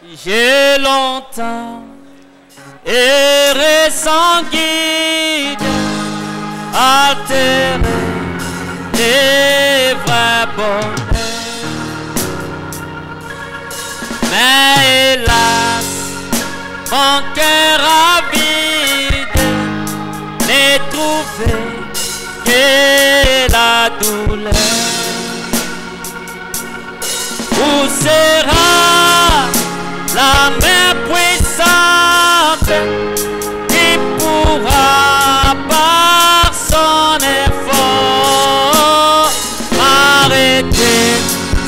J'ai longtemps erré sans guide, altéré des vrais bonheurs. Mais hélas, mon cœur avide n'est trouvé que la douleur. Où sera la main puissante qui pourra par son effort m'arrêter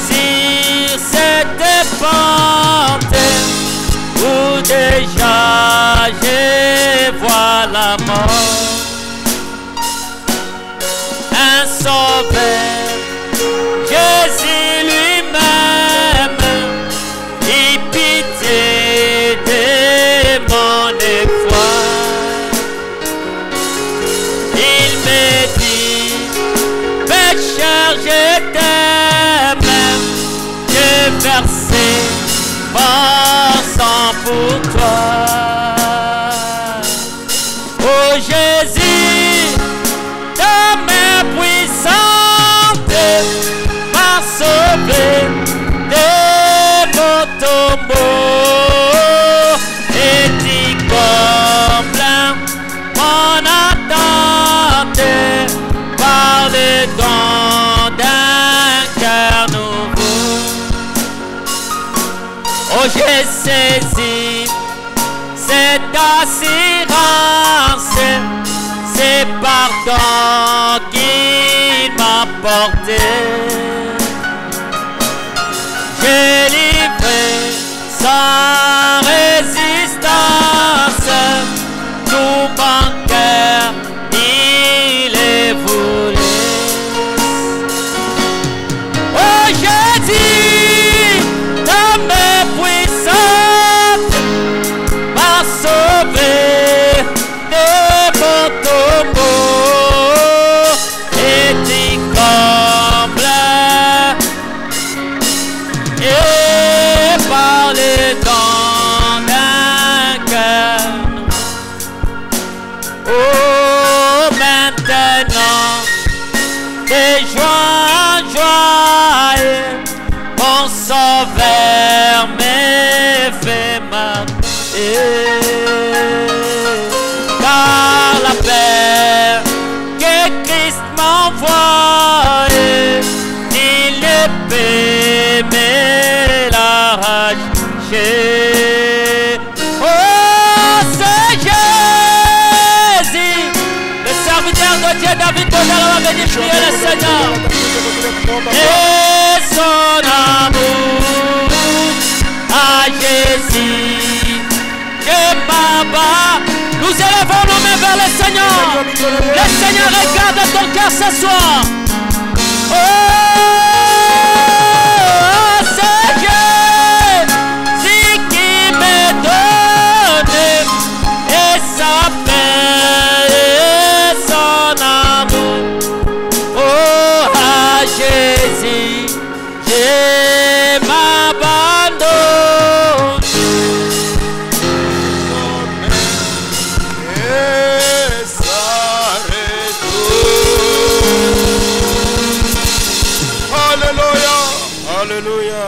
sur cette pente où déjà je vois la mort? Un sauveur, Jésus lui-même, et pitié de mon effroi. Il me dit, pécheur, je t'aime, j'ai versé mon sang pour toi. Oh Jésus, ta main puissante m'a sauvé de mon tombeau et tu combles mon attente par le don d'un cœur nouveau. Oh, j'ai saisi cette assurance, c'est pardon qui m'a porté. J'ai livré sans résistance tout mon cœur, il est voulu. Oh Jésus, ta main puissante m'a sauvé de mon tombeau et tu combles et par le don d'un cœur. Oh, maintenant, de joie en joie, mon sauveur me fait marcher. Par la paix que Christ m'envoie, il ne peut me l'arracher. Oh, c'est Jésus, le serviteur de Dieu David Bonheur va venir prier le Seigneur. Et son amour à Jésus, que Baba, nous élevons nos mains vers le Seigneur. Le Seigneur regarde ton cœur ce soir. Oh, c'est Jésus qui me donne et sa paix et son amour. Oh, à Jésus, je m'abandonne. Et ça Alléluia. Alléluia.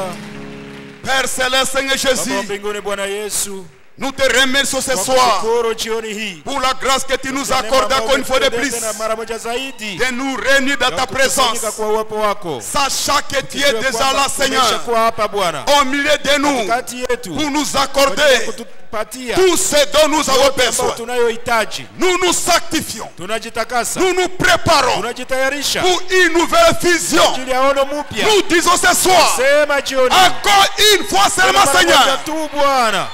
Père Céleste, Seigneur Jésus, Baba mbinguni Bwana Yesu, nous te remercions ce soir tunakushukuru jioni hii pour la grâce que tu nous accordes encore une fois de plus mara moja zaidi de nous réunir dans ta présence, kwa uwepo wako, sachant que tu es déjà là, Seigneur, kwa hapa Bwana, au milieu de nous, kati yetu, pour nous accorder kutupatia tout ce dont nous avons besoin. tunayohitaji. Nous nous sanctifions, Tunajitakasa, nous nous préparons tunajitayarisha pour une nouvelle vision. ajili ya ono mpya. Nous disons ce soir, Sema jioni, encore une fois seulement, Seigneur, tu Bwana,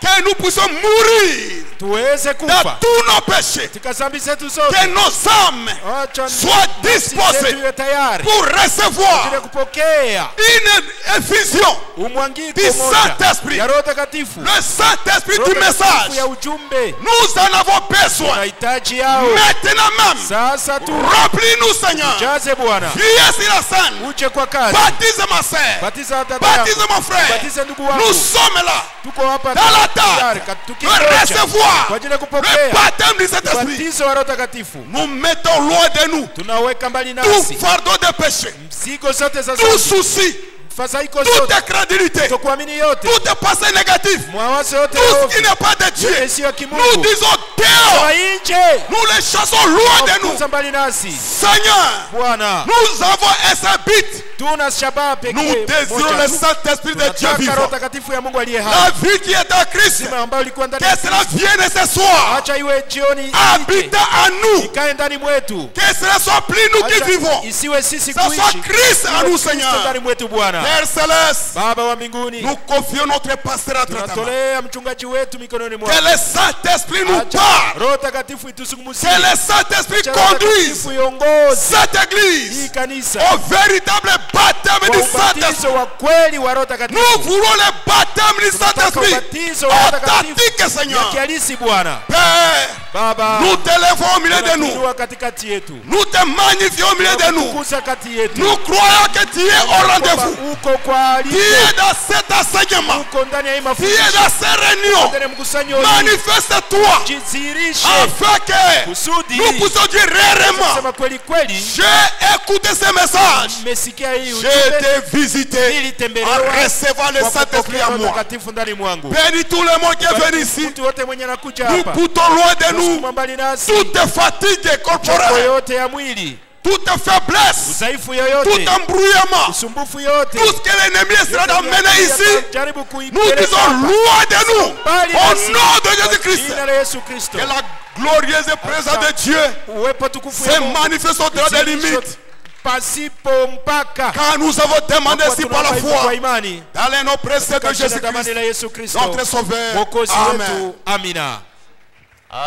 Que nous puissions mourir tuweze dans kufa tous nos péchés. katika dhambi zetu zote. Que nos âmes Acha soient nafsi disposées zetu iwe tayari pour recevoir ili kupokea une effusion umwangiko du moja Saint-Esprit. ya Roho Takatifu. Le Saint-Esprit Roho du Takatifu message. ya ujumbe Nous en avons besoin. tunahitaji yao Maintenant même. sasa tu. Remplis-nous, Seigneur. Jaze Bwana, Viens sur la scène. uje kwa kazi. Baptise ma sœur. Batiza dada Baptise yangu, mon frère. batiza ndugu Nous wangu. sommes là. Tuko hapa Dans la tayari table. Pour tukingoja recevoir kwa ajili ya le kupokea baptême du Saint-Esprit. ubatizo wa Roho Takatifu. Nous mettons loin de nous Tunaweka mbali tout nasi fardeau de péché, mzigo zote za tout dhambi, souci, fadhaiko toute zote, incrédulité, kutokuamini yote, toute pensée négative, mawazo yote tout ce ovu, qui n'est pas de Dieu. yote sio ya Nous kimungu. disons dehors. Toa nje, Nous les chassons loin de nous. fukuza mbali nasi. Seigneur, Bwana, nous avons un seul but. tuna shabaha pekee Nous désirons moja le tu. Saint-Esprit de Dieu Tunataka Roho vivant. Takatifu ya Mungu aliye hai, La vie qui est en Christ. sima ambayo ilikuwa ndani Que ya cela Kristo. vienne ce soir. Acha iwe jioni Habite en nous. ikae ndani mwetu. Que cela soit plus nous qui Acha vivons. isiwe sisi Que ce soit kuishi, Christ en iwe nous, Kristo Seigneur. ndani mwetu. Bwana Père Céleste, Baba wa mbinguni, nous confions notre pasteur entre ta main. tunatolea mchungaji wetu mikononi Que mwako. le Saint-Esprit nous Acha parle. Roho Takatifu itusungumuzie. Que le Saint-Esprit Acha Roho conduise Takatifu iongoze cette hii église kanisa au véritable baptême kwa du Saint-Esprit. ubatizo wa kweli wa Roho Takatifu. Nous voulons le baptême du Tunataka Saint-Esprit ubatizo wa Roho Takatifu authentique, ya Seigneur. kihalisi. Bwana Père, Baba, nous t'élèvons au milieu de nous. tunakuinua katikati yetu, Nous te magnifions au milieu de nous. tunakukuza kati yetu. Nous croyons que tu es au rendez-vous. Kwamba uko kwa Tu es dans cet enseignement. uko ndani ya hii Tu es mafundisho, dans ces réunions. ndani ya mkusanyo huu. Manifeste-toi Jidhihirishe afin que kusudi nous puissions dire réellement, kusema kweli kweli, j'ai écouté ce message. mmesikia hii J'ai ujumbe, été visité nilitembelewa en recevant le kwa Saint-Esprit kupokea à Roho moi. Takatifu ndani mwangu. Bénis tout le monde qui est venu ici. Mtu wote mwenye anakuja Nous hapa, poussons loin de nous usukuma mbali nasi, toute fatigue choko corporelle, yote ya mwili, toute faiblesse, udhaifu tout yoyote, embrouillement, usumbufu yote, tout ce que l'ennemi essaiera d'emmener ici. jaribu Nous kuipeleka disons hapa. loin de nous. Mbali Au nasi, nom de kwa Jésus-Christ. jina la Yesu Kristo, Que la glorieuse présence de Dieu uwepo tukufu ya se Mungu manifeste au-delà des limites. pasipo mpaka. Car nous avons demandé Kwa si par la tunaomba hivyo kwa foi imani dans les noms précieux de katika jina la damani Jésus-Christ, la Yesu Kristo, notre Sauveur. Mwokozi Amen. wetu. Amina.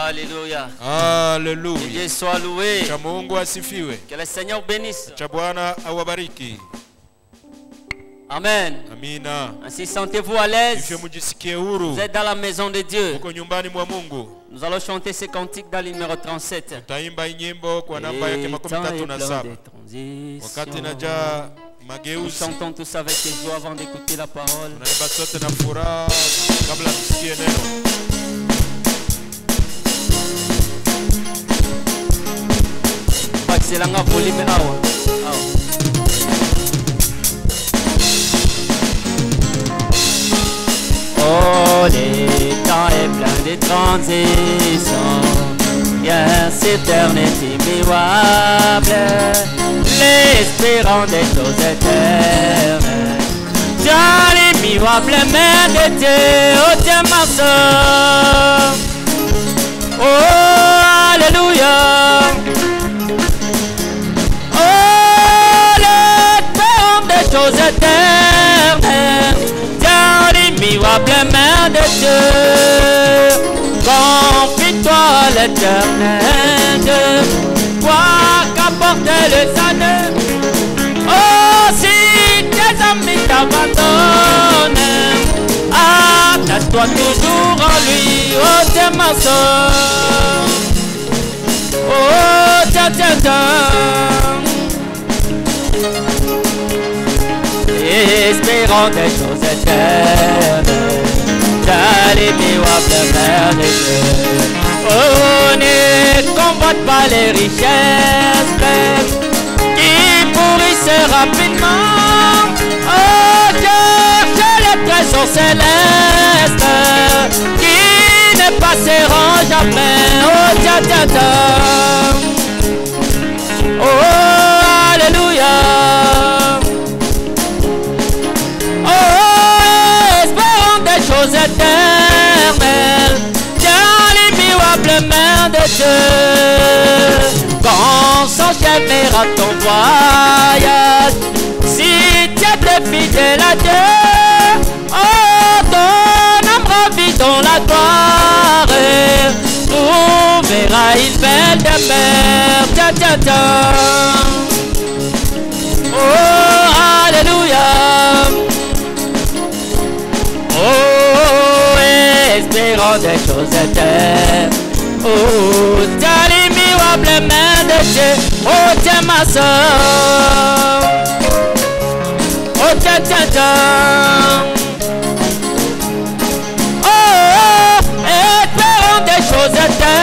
Alléluia. Haleluya. Dieu soit loué. Cha Mungu asifiwe. Que le Seigneur bénisse. Cha Bwana awabariki. Amen. Amina. Ainsi sentez-vous à l'aise. Hivyo mjisikie huru. Vous êtes dans la maison de Dieu. Uko nyumbani mwa Mungu. Nous allons chanter ces cantiques dans le numéro 37. Taimba nyimbo kwa namba yake Et temps est plein 37. de transitions. Wakati najaa Nous mageuzi. chantons tous avec joie avant d'écouter la parole. Tunaimba sote na furaha kabla tusikie neno. Selanga volume awa. Oh, le temps est plein de transitions. Yes, éternel, immuable. L'espérant des choses éternelles. Dans l'immuable main de Dieu, oh Dieu ma soeur. Oh, alléluia. Choses éternelles, dans l'immuable main de Dieu, confie-toi à l'éternel, toi qu'apporte le salut. Oh, si tes amis t'abandonnent, attache-toi toujours en lui, oh Dieu ma soeur. Oh, tiens, tiens, tiens. Espérons des choses éternelles, dans l'immuable mer de Dieu. Oh, ne combatte pas les richesses qui pourrissent rapidement. Oh, cherche les trésors célestes qui ne passeront jamais. Oh, tiens, tiens, tiens. Oh, alléluia. Choses éternelles, dans l'immuable main de Dieu. Quand s'enchaînera ton voyage, si tu es fidèle à Dieu, oh, ton âme ravit dans la Oh, alléluia. Oh, espérons des choses éternelles. Oh, t'as l'immuable main de Dieu. Oh, t'es ma soeur. Oh, t'es. Oh, espérons des choses éternelles.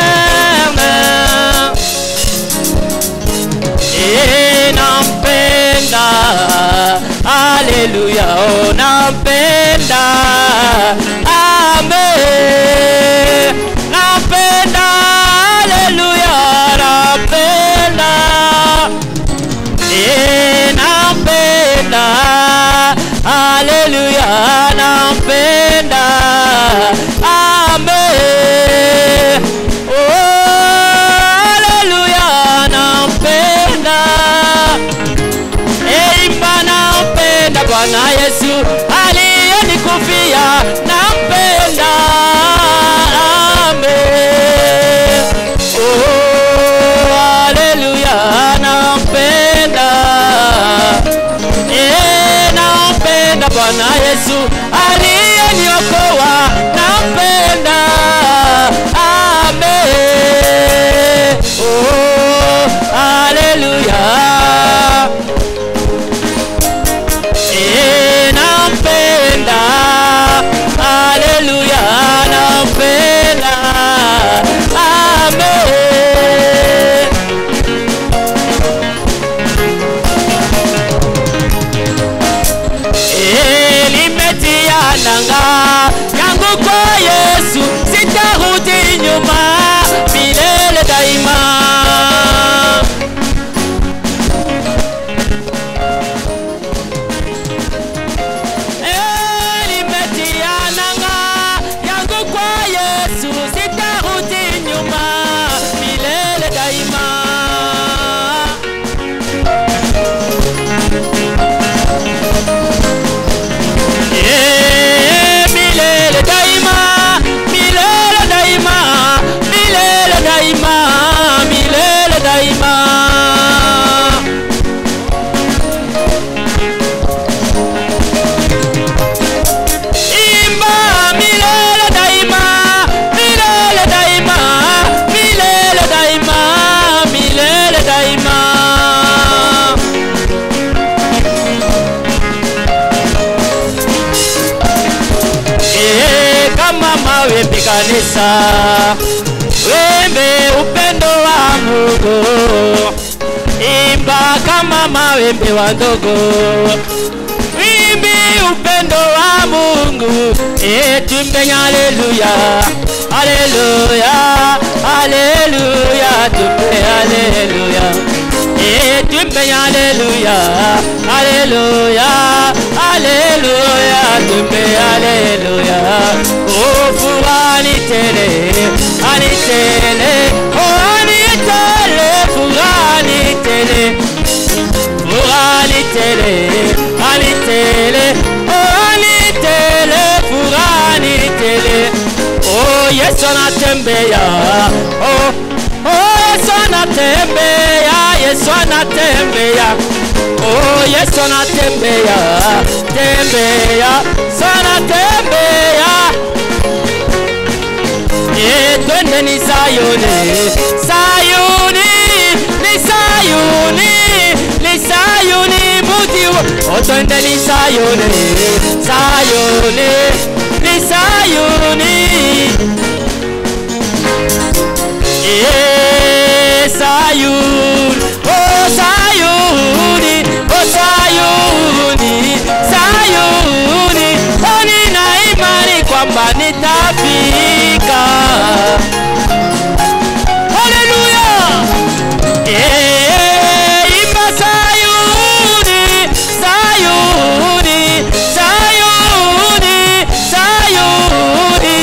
Et nampenda, alléluia, oh nampenda, amen, nampenda, alléluia, nampenda, et nampenda, alléluia, nampenda, amen, oh alléluia, nampenda. Bwana Yesu aliyenikufia nampenda, amen. Oh, haleluya, nampenda, nampenda Bwana Yesu aliyeniokoa nampenda, amen. Oh, haleluya. Alléluia, nampenda, amen. Elimetia nanga yangu kwa Yesu, sitarudi nyuma milele daima. Kanisa wembe upendo wa Mungu, imba kama mawembe wa ndogo, wimbi upendo wa Mungu, tumbe haleluya, haleluya, haleluya, tumbe haleluya, tumbe haleluya, haleluya, haleluya, tumbe haleluya. Oh, furani tele, oh anitele, furani tele, oh anitele, furani tele. Oh, Yesu anatembea, oh Yesu anatembea, Yesu anatembea, oh Yesu anatembea, tembea, sana tembea. Twende ni Sayuni, Sayuni, ni Sayuni, ni Sayuni muji. Oh, twende ni Sayuni, Sayuni, ni Sayuni. Sayuni, oh Sayuni, oh Sayuni, Sayuni. Oh, nina imani kwamba nitafika. Haleluya. Imba Sayuni, Sayuni, Sayuni, Sayuni.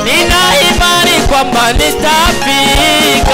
Nina imani kwamba nitafika.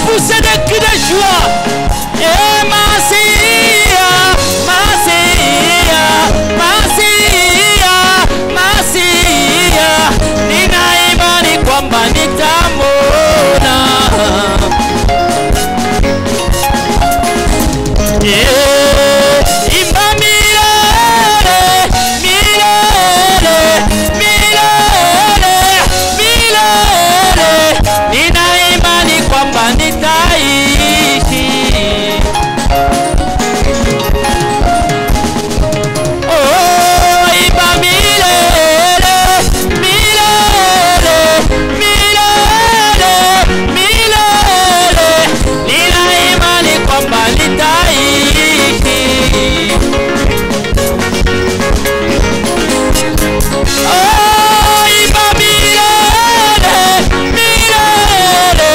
Poussez des cris de joie. Et Masia, Masia, Masia, Masia, nina imani kwamba nitamwona. Imba milele, milele, milele, milele, nina imani kwamba nitaishi. Oh, imba milele, milele, milele, milele, nina imani kwamba nitaishi. Oh, imba milele, milele,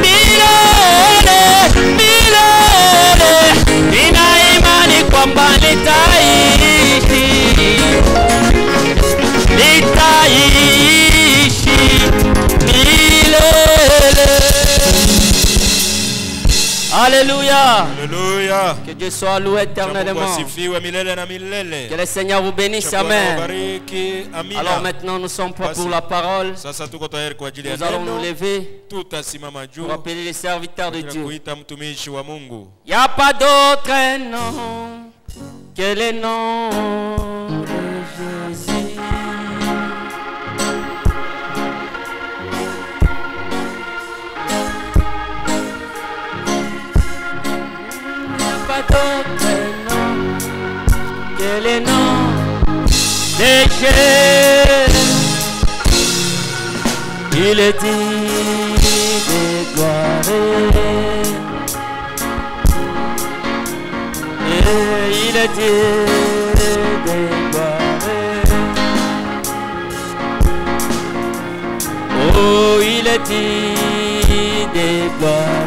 milele, milele, nina imani kwamba nitaishi, nitaishi milele. Alléluia. Alléluia. Que Dieu soit loué éternellement. Que le Seigneur vous bénisse. Amen. Alors maintenant nous sommes prêts pour la parole. Nous allons nous lever pour appeler les serviteurs de Dieu. Il n'y a pas d'autre nom que le nom de Jésus. Pas d'autre nom que le nom de Jésus. Il est dit de gloire. Il est dit de gloire. Oh, il est dit de gloire.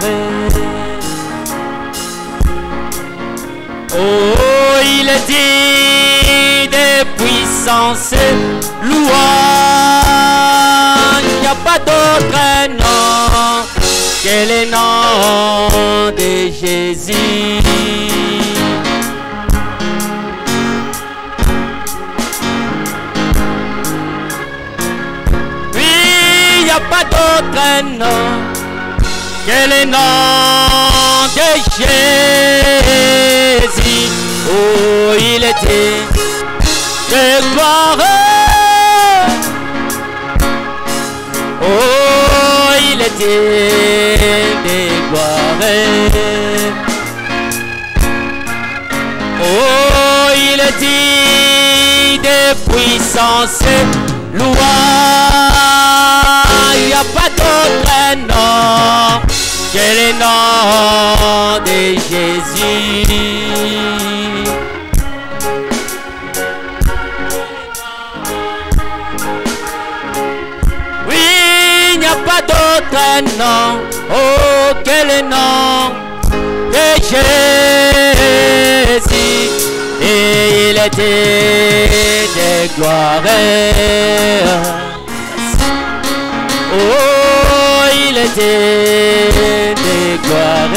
Oh, il est dit de puissance, louange. Il n'y a pas d'autre nom que le nom de Jésus. Oui, il n'y a pas d'autre nom que le nom de Jésus. Oh, il était de gloire. Oh, il était de gloire. Oh, il était de puissance, louange. Il n'y a pas d'autre nom que le nom de Jésus. Oui, il n'y a pas d'autre nom, oh, que le nom de Jésus. Et il était de gloire. Oh, il était de gloire.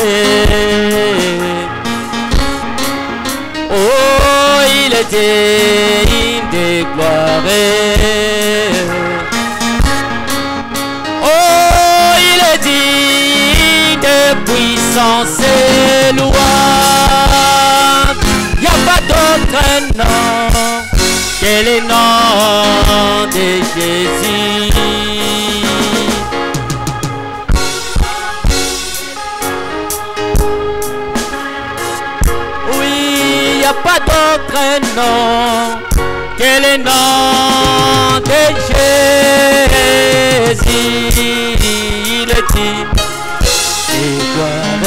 Oh, il était de gloire. Oh, il est dit de puissance et louange. Il n'y a pas d'autre nom que le nom de Jésus. Il n'y a pas d'autre nom que le nom de Jésus. Il est dit de gloire.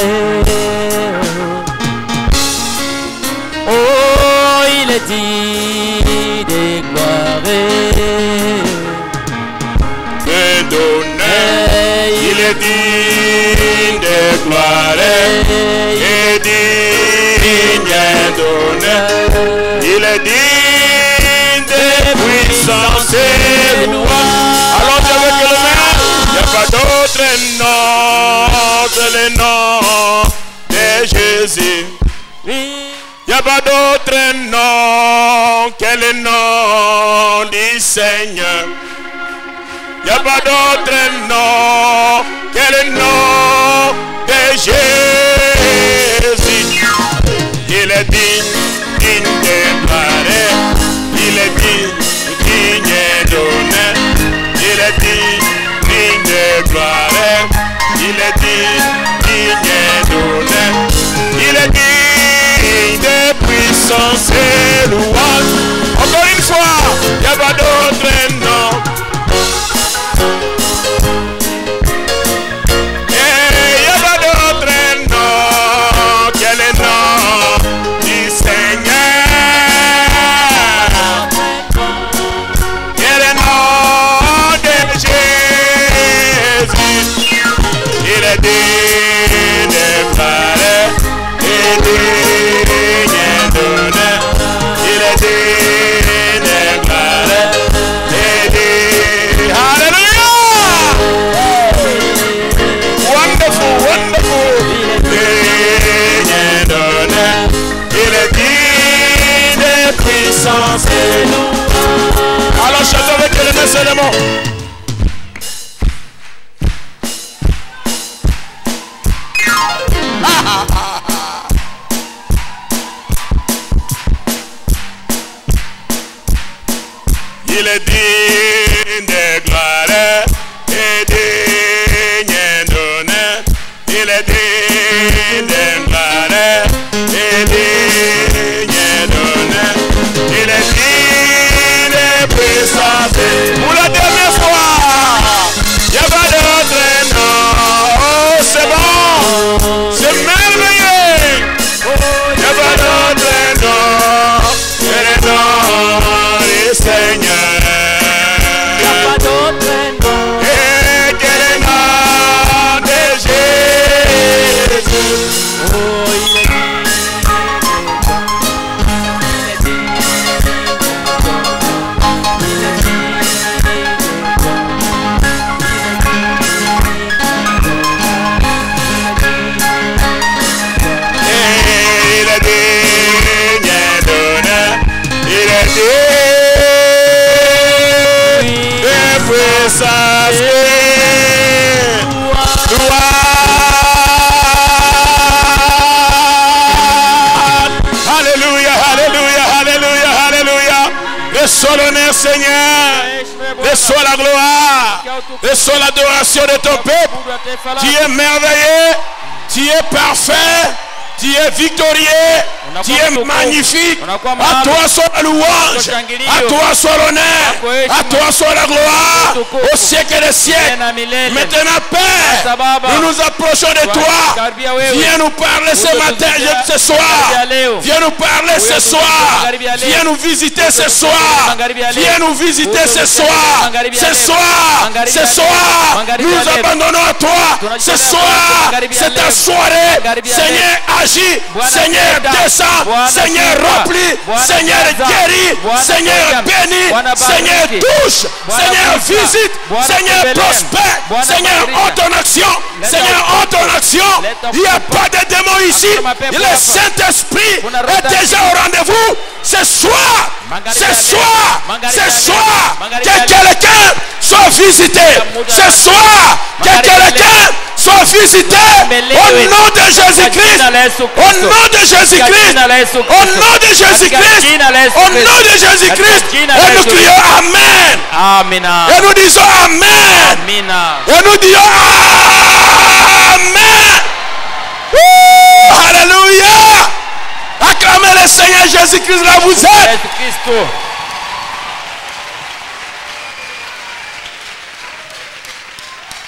Oh, il est dit de gloire. De donner, il est dit de gloire. Et digne d'honneur, il est digne de puissance et louange. Alors avec le main. nom que le nom de Jésus. Oui. Il n'y a pas d'autre nom que le nom du Seigneur. Il n'y a pas d'autre nom que le nom de Jésus. Il est digne de gloire. Il est digne d'honneur. Il est digne de gloire. Il est digne d'honneur. Il est digne de puissance et louange. Encore une fois, il n'y a pas d'autre nom. Il n'y a pas d'autre nom que le nom du Seigneur. Que le nom de Jésus. Il est digne de gloire et digne d'honneur. Il est digne de gloire et digne. Alléluia! Wonderful, wonderful. Digne d'honneur. Il est digne de puissance et louange. Alors chantons avec le même élément. Il est digne de gloire et digne d'honneur. Il est digne de gloire et digne d'honneur. Il est digne de puissance. Pour la dernière fois, il n'y a pas d'autre nom. Oh, c'est bon, c'est merveilleux. Il n'y a pas d'autre nom que le nom du Seigneur. Alléluia, alléluia, alléluia, alléluia. Reçois l'honneur, Seigneur. Reçois la gloire. Reçois l'adoration de ton peuple. Tu es merveilleux. Tu es parfait. Tu es victorieux. Tu es magnifique. À toi soit la louange. À toi soit l'honneur. À toi soit la gloire. Au siècle des siècles. Maintenant, Père, nous nous approchons de toi. Viens nous parler ce matin, ce soir. Viens nous parler ce soir. Viens nous visiter ce soir. Viens nous visiter ce soir. Ce soir, ce soir, nous nous abandonnons à toi. Ce soir, c'est ta soirée. Seigneur, agis. Seigneur, descends. Seigneur, remplis. Seigneur, guéris. Seigneur, bénis. Seigneur, touche. Seigneur, visite. Seigneur, prospère. Seigneur, en ton action. Seigneur, en ton action. Il n'y a pas de démon ici. Le Saint-Esprit est déjà au rendez-vous. Ce soir, ce soir, ce soir, que quelqu'un soit visité. Ce soir, que quelqu'un soit visité. Au nom de Jésus-Christ. Au nom de Jésus-Christ. Au nom de Jésus-Christ. Au nom de Jésus-Christ. Et nous crions Amen. Amen. Et nous disons Amen. Et nous disons Amen. Alléluia. Acclamez le Seigneur Jésus-Christ, là vous êtes.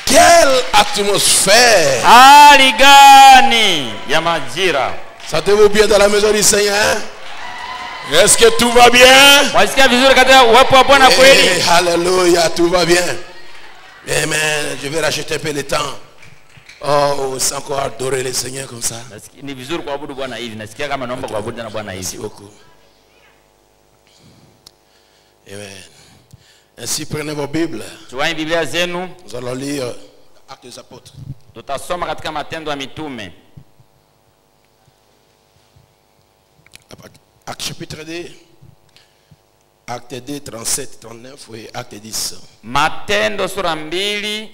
Quelle atmosphère. Aligani ya majira. Sentez-vous bien dans la maison du Seigneur? Est-ce que tout va bien? Alléluia, tout va bien. Amen. Je vais racheter un peu le temps. Oh, c'est encore adorer le Seigneur comme ça. Merci beaucoup. Amen. Ainsi, prenez vos Bibles. Nous allons lire Actes des apôtres. Tutasoma katika Matendo ya Mitume. Actes chapitre 2. Acte 2, 37, 39 et acte 10. Matendo sura 2.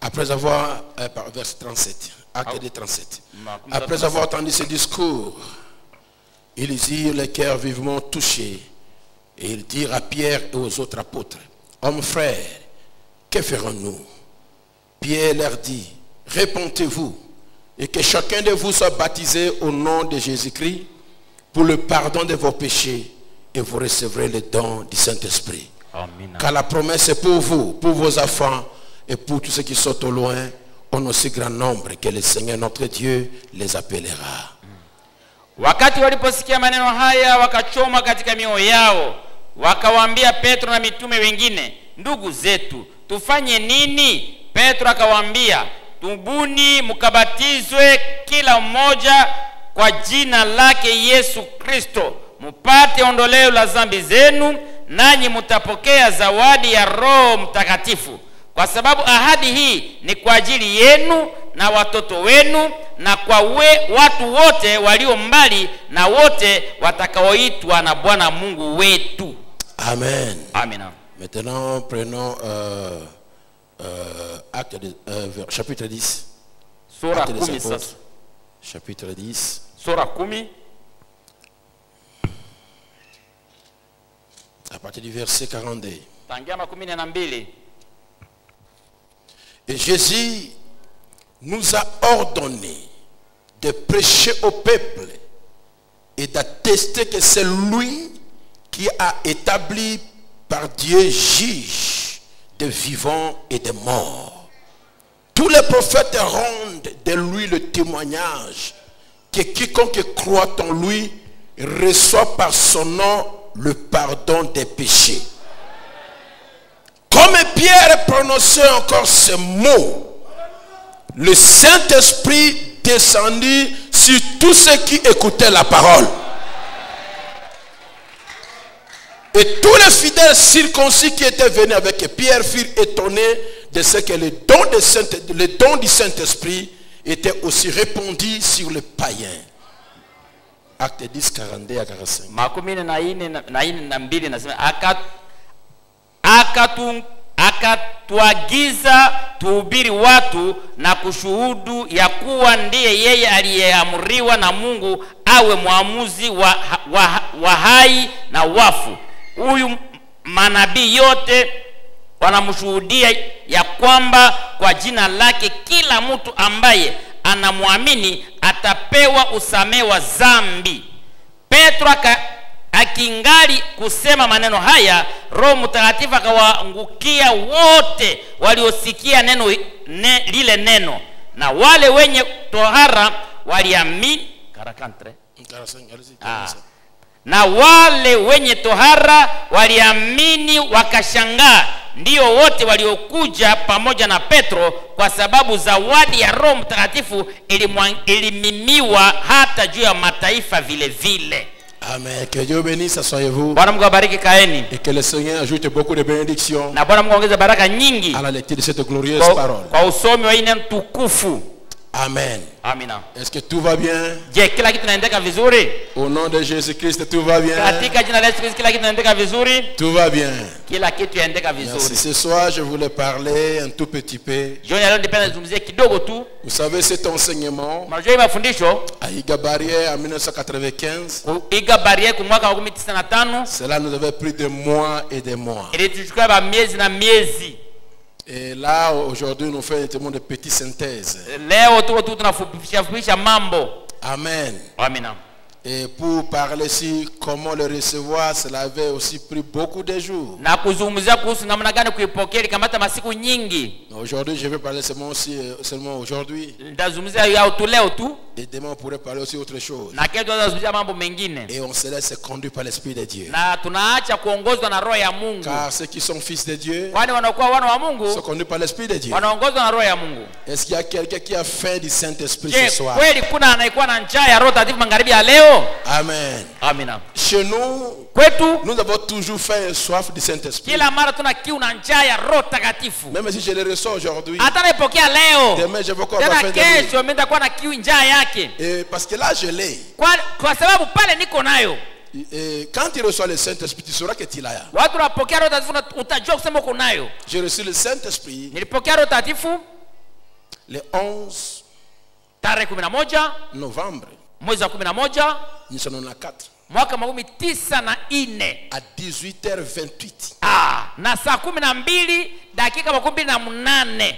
Après avoir, verset 37, acte 2, 37. Après avoir entendu ce discours, ils eurent le cœur vivement touché et ils dirent à Pierre et aux autres apôtres, hommes frères, que ferons-nous? Pierre leur dit, répondez-vous et que chacun de vous soit baptisé au nom de Jésus-Christ pour le pardon de vos péchés et vous recevrez le don du Saint-Esprit. Car la promesse est pour vous, pour vos enfants et pour tous ceux qui sont au loin, en aussi grand nombre que le Seigneur notre Dieu les appellera. Wakati waliposikia maneno haya wakachoma katika mioyo yao, wakawaambia Petro na mitume wengine, ndugu zetu, tufanye nini? Petro akawaambia, tubuni mkabatizwe kila mmoja kwa jina lake Yesu Kristo, mupate ondoleo la dhambi zenu, nanyi mtapokea zawadi ya Roho Mtakatifu. Kwa sababu ahadi hii ni kwa ajili yenu na watoto wenu na kwa watu wote walio mbali na wote watakaoitwa na Bwana Mungu wetu. Amen. Amen. Maintenant, prenons chapitre 10. Sura 10. Chapitre 10. Sura 10. À partir du verset 42. Tangia 12. Et Jésus nous a ordonné de prêcher au peuple et d'attester que c'est lui qui a établi par Dieu juge de vivants et de morts. Tous les prophètes rendent de lui le témoignage que quiconque croit en lui reçoit par son nom le pardon des péchés. Comme Pierre prononçait encore ce mot, le Saint-Esprit descendit sur tous ceux qui écoutaient la parole. Et tous les fidèles circoncis qui étaient venus avec Pierre furent étonnés de ce que le don du Saint-Esprit était aussi répandu sur les païens. Acte 10, 42 à 45. Akatuagiza tuhubiri watu na kushuhudu ya kuwa ndiye yeye aliyeamriwa na Mungu awe muamuzi wa hai na wafu. Huyu manabii yote wanamshuhudia ya kwamba kwa jina lake kila mtu ambaye anamwamini atapewa usamehe wa dhambi. Petro akingali kusema maneno haya, Roho Mtakatifu akawaangukia wote waliosikia lile neno, na wale wenye tohara waliamini. Na wale wenye tohara waliamini wakashangaa, ndio wote waliokuja pamoja na Petro, kwa sababu zawadi ya Roho Mtakatifu ilimimiwa hata juu ya mataifa vile vile. Amen. Que Dieu bénisse, asseyez-vous. Et que le Seigneur ajoute beaucoup de bénédictions à la lecture de cette glorieuse parole. Amen. Amina. Est-ce que tout va bien? Au nom de Jésus-Christ, tout va bien. Tout va bien. Merci. Ce soir, je voulais parler un tout petit peu. Vous savez, cet enseignement à Igabarrière en 1995, cela nous avait pris des mois et des mois. Et là, aujourd'hui, nous faisons de petites synthèses. Amen. Amina. Et pour parler sur comment le recevoir, cela avait aussi pris beaucoup de jours. Aujourd'hui, je vais parler seulement aujourd'hui. Et demain, on pourrait parler aussi autre chose. Et on se laisse conduire par l'Esprit de Dieu. Car ceux qui sont fils de Dieu sont conduits par l'Esprit de Dieu. Est-ce qu'il y a quelqu'un qui a faim du Saint-Esprit ce soir? leo. Amen. Amina. Chez nous, Kwetu nous avons toujours faim et soif du Saint-Esprit. kila mara tuna kiu na njaa ya Roho Takatifu. Même si je le reçois aujourd'hui, Hata naipokea leo. demain je vais encore avoir faim Tena de lui. kesho mimi nitakuwa na kiu njaa yake. Et parce que là je l'ai. Kwa sababu pale niko nayo. Et quand tu reçois le Saint-Esprit, tu sauras que tu l'as. Watu wanapokea Roho Takatifu utajua kusema uko nayo. J'ai reçu le Saint-Esprit Nilipokea Roho Takatifu le 11 tarehe 11 novembre mwezi wa 11 1994 mwaka 1994 à 18h28. na saa 12 dakika 28.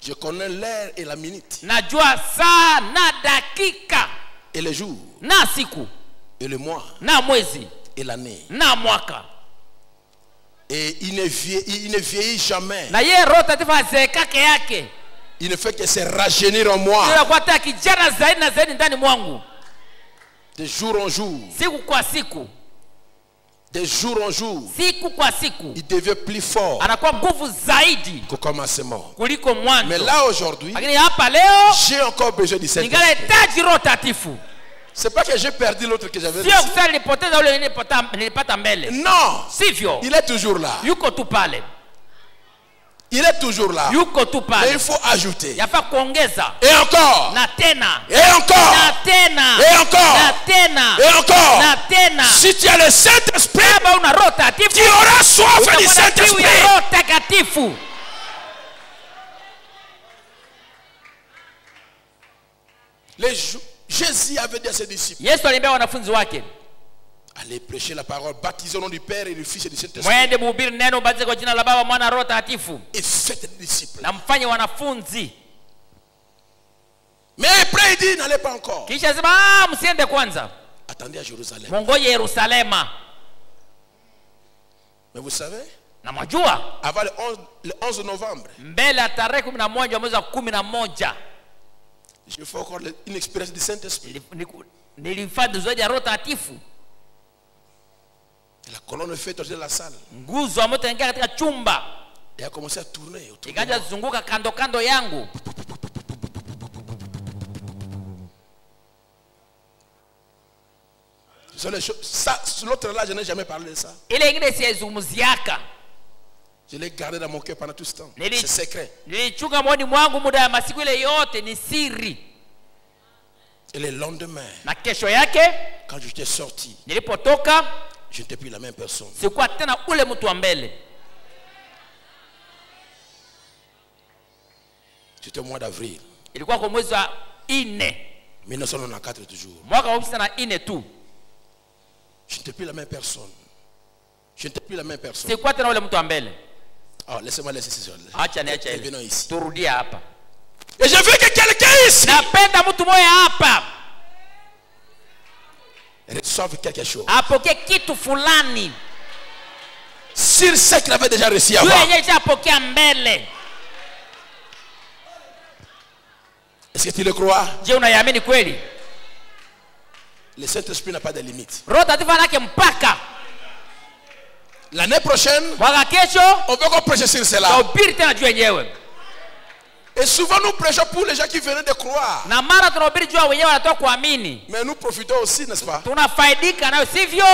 Je connais l'heure et la minute Najua saa na dakika et le jour na siku et le mois na mwezi et l'année. na mwaka. Et il ne vieillit jamais. Na yeye Roho Takatifu hazeekake yake. Il ne fait que se rajeunir en moi. Anakuwa hata kijana zaidi na zaidi ndani mwangu. De jour en jour. Siku kwa siku. De jour en jour. Siku kwa siku. Il devient plus fort. Anakuwa nguvu zaidi Qu'au commencement. kuliko mwanzo. Mais là aujourd'hui, Lakini hapa leo j'ai encore besoin du Saint-Esprit. ningalihitaji Roho Takatifu. C'est pas que j'ai perdu l'autre que j'avais. Sio kusema nilipoteza ule nilipata mbele. Non. Sivyo. Il est toujours là. Yuko tu pale. Il est toujours là. Yuko tu Mais pale. il faut ajouter. Yafaa kuongeza. Et encore. Na tena. Et encore. Na tena. Et encore. Na tena. Et encore. Na tena. Si tu as le Saint-Esprit, Kama una Roho Takatifu, tu auras soif du utakuwa na kiu Saint-Esprit. ya Roho Takatifu. Jésus avait dit à ses disciples, Yesu aliambia wanafunzi wake, allez prêcher la parole, baptisez au nom du Père et du Fils et du Saint-Esprit. mwende mhubiri neno, mbatize kwa jina la Baba, Mwana, Roho Takatifu, Et faites des disciples. na mfanye wanafunzi. Mais après il dit, n'allez pas encore. Kisha sema msiende kwanza, Attendez à Jérusalem. mongoje Yerusalema. Mais vous savez, Na mwajua avant le 11 novembre, mbele ya tarehe 11 mwezi wa 11 j'ai fait encore une expérience du Saint-Esprit. nilifanya zoezi ya Roho Takatifu. La colonne fait tourner la salle. Nguzo ya moto ingia katika chumba, Et a commencé à tourner autour de ikaanza moi. zunguka kando kando yangu. Ce sont les choses. Ça, l'autre là, je n'ai jamais parlé de ça. Ile ingine siyaizungumziaka. Je l'ai gardé dans mon cœur pendant tout ce temps. Nili- C'est secret. Nilichunga moyoni mwangu muda ya masiku ile yote, ni siri. Et le lendemain, Na kesho yake quand j'étais sorti, nilipotoka, je n'étais plus la même personne. sikuwa tena ule mtu wa mbele. C'était au mois d'avril, Ilikuwa kwa mwezi wa 4 1994 toujours. mwaka wa 1994 tu. Je n'étais plus la même personne. Je n'étais plus la même personne. Sikuwa tena ule mtu wa mbele. Oh, laissez-moi laisser ces choses. Acha niache Et venons ile. ici. Turudie hapa. Et je veux que quelqu'un ici Napenda mtu moja hapa reçoive quelque chose. apokee kitu fulani. Sur ce qu'il avait déjà reçu Yule avant. yenyewe alishapokea mbele. Est-ce que tu le crois? Je, unaiamini kweli? Le Saint-Esprit n'a pas de limite. Roho Takatifu anake mpaka. L'année prochaine, Mwaka kesho on va encore prêcher sur cela. tunahubiri tena juu yenyewe. Et souvent nous prêchons pour les gens qui venaient de croire. Na mara tunahubiri juu ya wenyewe wanatoka kuamini. Mais nous profitons aussi, n'est-ce pas? Tunafaidika nayo, sivyo?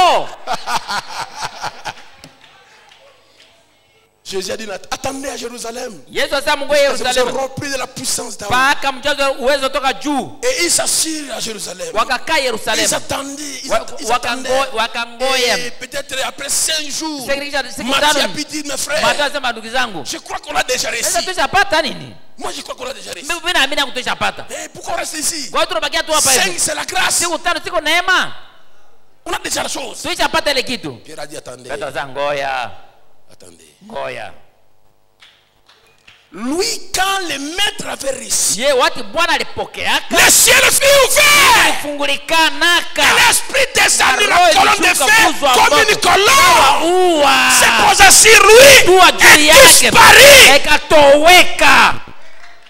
Jésus a dit, attendez à Jérusalem. Yesu asema mungoe Ils sont Yerusalemu remplis de la puissance d'Aoud. mpaka mjazo uwezo toka juu. Et ils s'assirent à Jérusalem. Wakakaa Ils Yerusalemu. attendaient. Ils attendaient. Wakangoya. Et peut-être après 5 jours, Siku Matthieu a tano. pu dire, mes frères, Mathayo asema ndugu zangu, je crois qu'on a déjà sasa réussi. tushapata nini? Moi, je crois qu'on a déjà réussi. Mimi naamini yangu tushapata. Et pourquoi on reste ici? Kwa hiyo tunabakia tu hapa 5, hivi. c'est la grâce. Siku tano siko neema. On a déjà la chose. Tushapata ile kitu. Pierre a dit, attendez. Petro za ngoya. Attendez. Ngoya. Lui, quand le maître avait réussi, Je, wati Bwana alipokeaka, le ciel fut ouvert. fungulikanaka. L'esprit descendit Na la roho colonne de ilishuka feu kuzu wa comme moto. une colonne. Ua. C'est posé sur lui Tua juu et yake. disparu. Ikatoweka.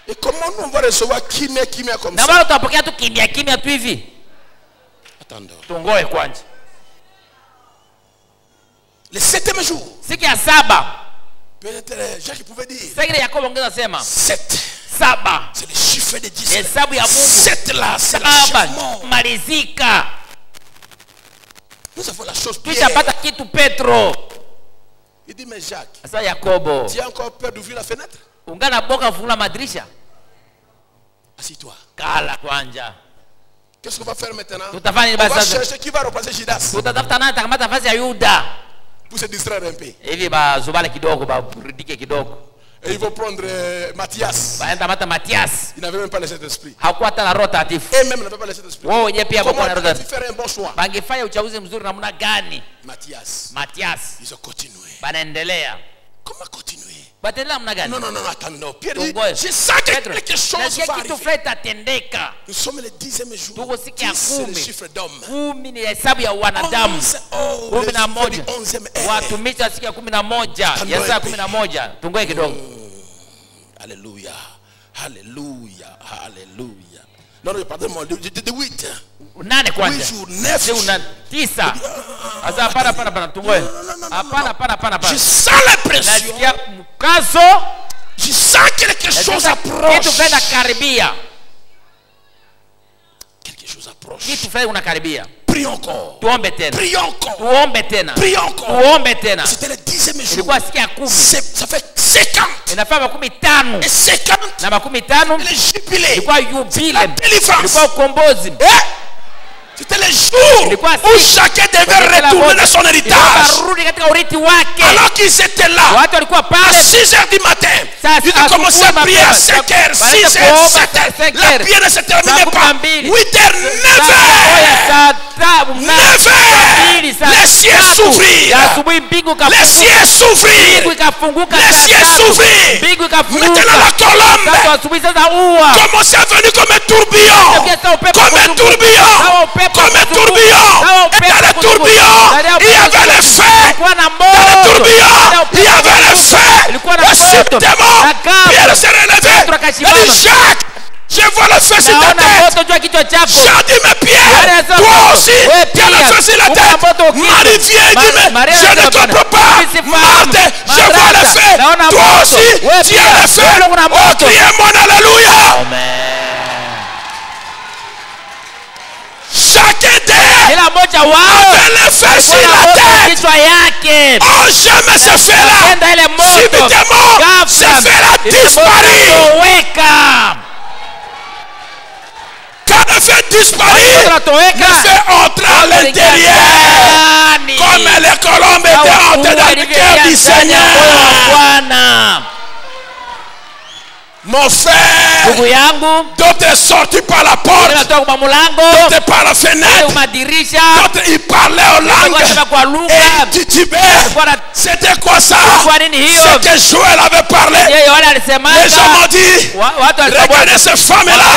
Et comment nous on va recevoir kimia comme Na ça? wala tutapokea tu kimya kimya tu hivi. Attendons. Tungoe kwanza. Le 7e jour, Siku ya 7. peut-être Jacques pouvait dire Sasa ile Yakobo ongeza sema 7. 7. C'est le chiffre de 10. Hesabu ya Mungu. 7 là, c'est 7 l'achèvement. malizika. Nous avons la chose Kisha Pierre. pata kitu Petro. Il dit, mais Jacques, Sasa Yakobo, tu as encore peur d'ouvrir la fenêtre? ungana boka kufungula madirisha? Assis-toi. Kala kwanja. Qu'est-ce qu'on va faire maintenant? Tutafanya nini On va basi? chercher qui va remplacer Judas Tutatafuta nani atakamata nafasi ya Yuda. pour se distraire un peu. Hivi bazubale kidogo, baburudike kidogo. Et ils vont prendre Matthias. Baenda mata Matias. Il n'avait même pas le Saint-Esprit. Hakuwa hata na Roho Takatifu. Et même n'avait pas le Saint-Esprit. Wao wenyewe pia Comment hawakuwa na Roho peut-il Takatifu. faire un bon choix? Bangefanya uchaguzi mzuri namna gani? Matthias. Matias. Ils ont continué. Banaendelea. Comment continuer? Bataendelea namna gani? Non, non, non, attends, non. Pierre dit, Tungoje. je sens que Petro, quelque chose nasikia va kitu arriver. fulani itatendeka. Nous sommes le 10e jour. Tuko siku ya 10, c'est le 10. chiffre d'homme. 10 ni hesabu ya wanadamu. 11, oh, le 11 chiffre du 11e heure. watumishi wa siku ya 11 ya saa 11. Tungoe kidogo. Alléluia. Alléluia. Alléluia. Non, non, pardonne-moi. De 8. 8 kwanza. 8 jours, 9 Sio jours. una 9. Sasa hapana tungoe. Hapana. Je sens l'impression. Nasikia mkazo. Je sens que quelque chose approche. Kitu fulani karibia. Quelque chose approche. Kitu fulani unakaribia. Prions encore. Tuombe tena. Prions encore. Tuombe tena. Prions encore. Tuombe tena. C'était le 10e jour. Ilikuwa siku ya 10. Ça fait 50. Inafaa 50. Et 50. Na 50 Le jubilé. ilikuwa yubile. La délivrance. Ilikuwa ukombozi. C'était le jour où chacun devait retourner de son héritage. Alors qu'ils étaient là, à 6 heures du matin, ils ont commencé à prier à 5 heures, 6 heures, 7 heures. La prière ne se terminait pas. 8 heures, 9 heures. 9 heures. Les cieux s'ouvrirent. Les cieux s'ouvrirent. Les cieux s'ouvrirent. Maintenant la colombe commençait à venir comme un tourbillon. Comme un tourbillon. Comme un tourbillon. Et dans le tourbillon, il y avait le feu. Dans le tourbillon, il y avait le feu. Et subitement, Pierre s'est relevé. Il a dit, Jacques, je vois le feu sur ta tête. J'ai dit, mais Pierre, toi aussi, tu as le feu sur la tête. Marie vient et dit, mais je ne comprends pas. Marthe, je vois le feu. Toi aussi, tu as le feu. Oh, criez mon alléluia. Chacun d'eux avait le feu sur la tête. Oh, jamais ce feu-là. Subitement, ce feu-là disparaît. Quand le feu disparaît, le feu entra à l'intérieur. Comme les colombes étaient entrées dans le cœur du Seigneur. Mon frère, d'autres sortis par la porte, d'autres par la fenêtre, d'autres ils parlaient en langue et titubaient. C'était quoi ça? C'est que Joël avait parlé. Les gens m'ont dit, regardez ces femmes-là,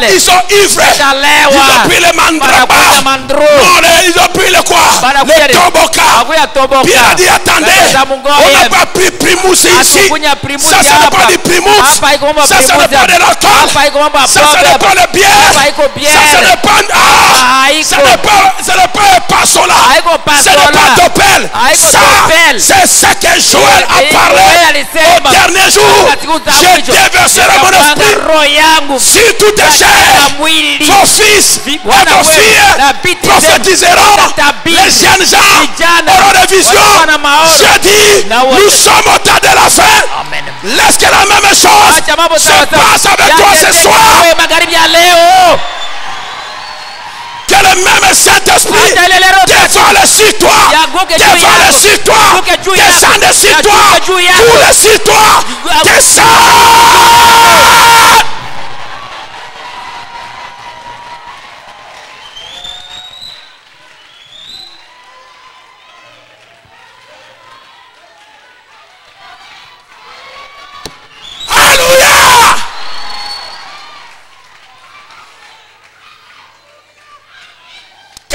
ils sont ivres. Ils ont pris le mandraba. Non, ils ont pris le quoi? Le toboka. Pierre a dit, attendez, on n'a pas pris primousse ici. Ça, ça n'est pas du primousse. Ça, ce n'est pas de l'alcool. Ça, ce n'est pas le bière. Ça, ce n'est pas... Ce n'est pas un passola. Ce n'est pas d'opel. Ça, c'est ce que Joël a parlé au dernier jour. Je déverserai mon esprit sur toutes tes chairs. Vos fils et vos filles prophétiseront. Les jeunes gens auront des visions. Je dis, nous sommes au temps de la fin. Laisse que la même chose se passe avec toi ce soir. Que le même Saint-Esprit dévale sur toi, dévale sur toi, descende sur toi, coule sur toi, descend.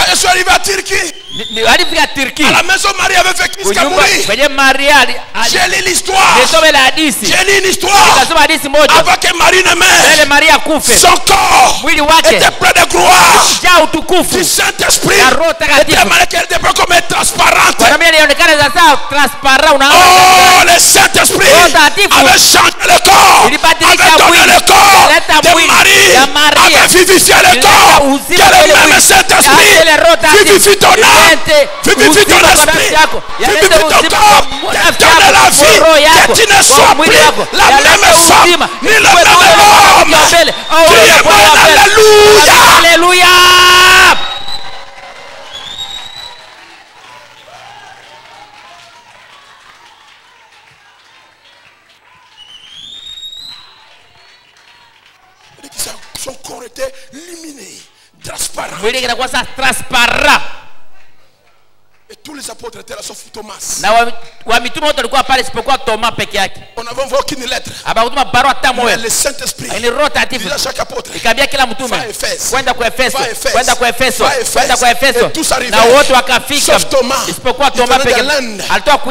Je suis arrivé à Turquie. À la maison, Marie avait fait Christ a mouru. J'ai lu l'histoire. J'ai lu une histoire. Avant que Marie ne meure, son corps était plein de gloire. Du Saint-Esprit était marqué qu'elle était comme transparente. Oh, le Saint-Esprit avait changé le corps, avait donné vivifier le corps. Que le même Saint-Esprit vivifie ton âme, vivifie ton esprit, vivifie ton corps, te donne la vie, que tu ne sois plus la même femme, ni le même homme. Alléluia. Alléluia. Son corps était lumineux, transparent. Et tous les apôtres étaient là sauf Thomas. On n'avait aucune lettre. Mais le Saint-Esprit dit à chaque apôtre, va à Éphèse, et tous arrivaient, sauf Thomas. Il venait de l'Inde,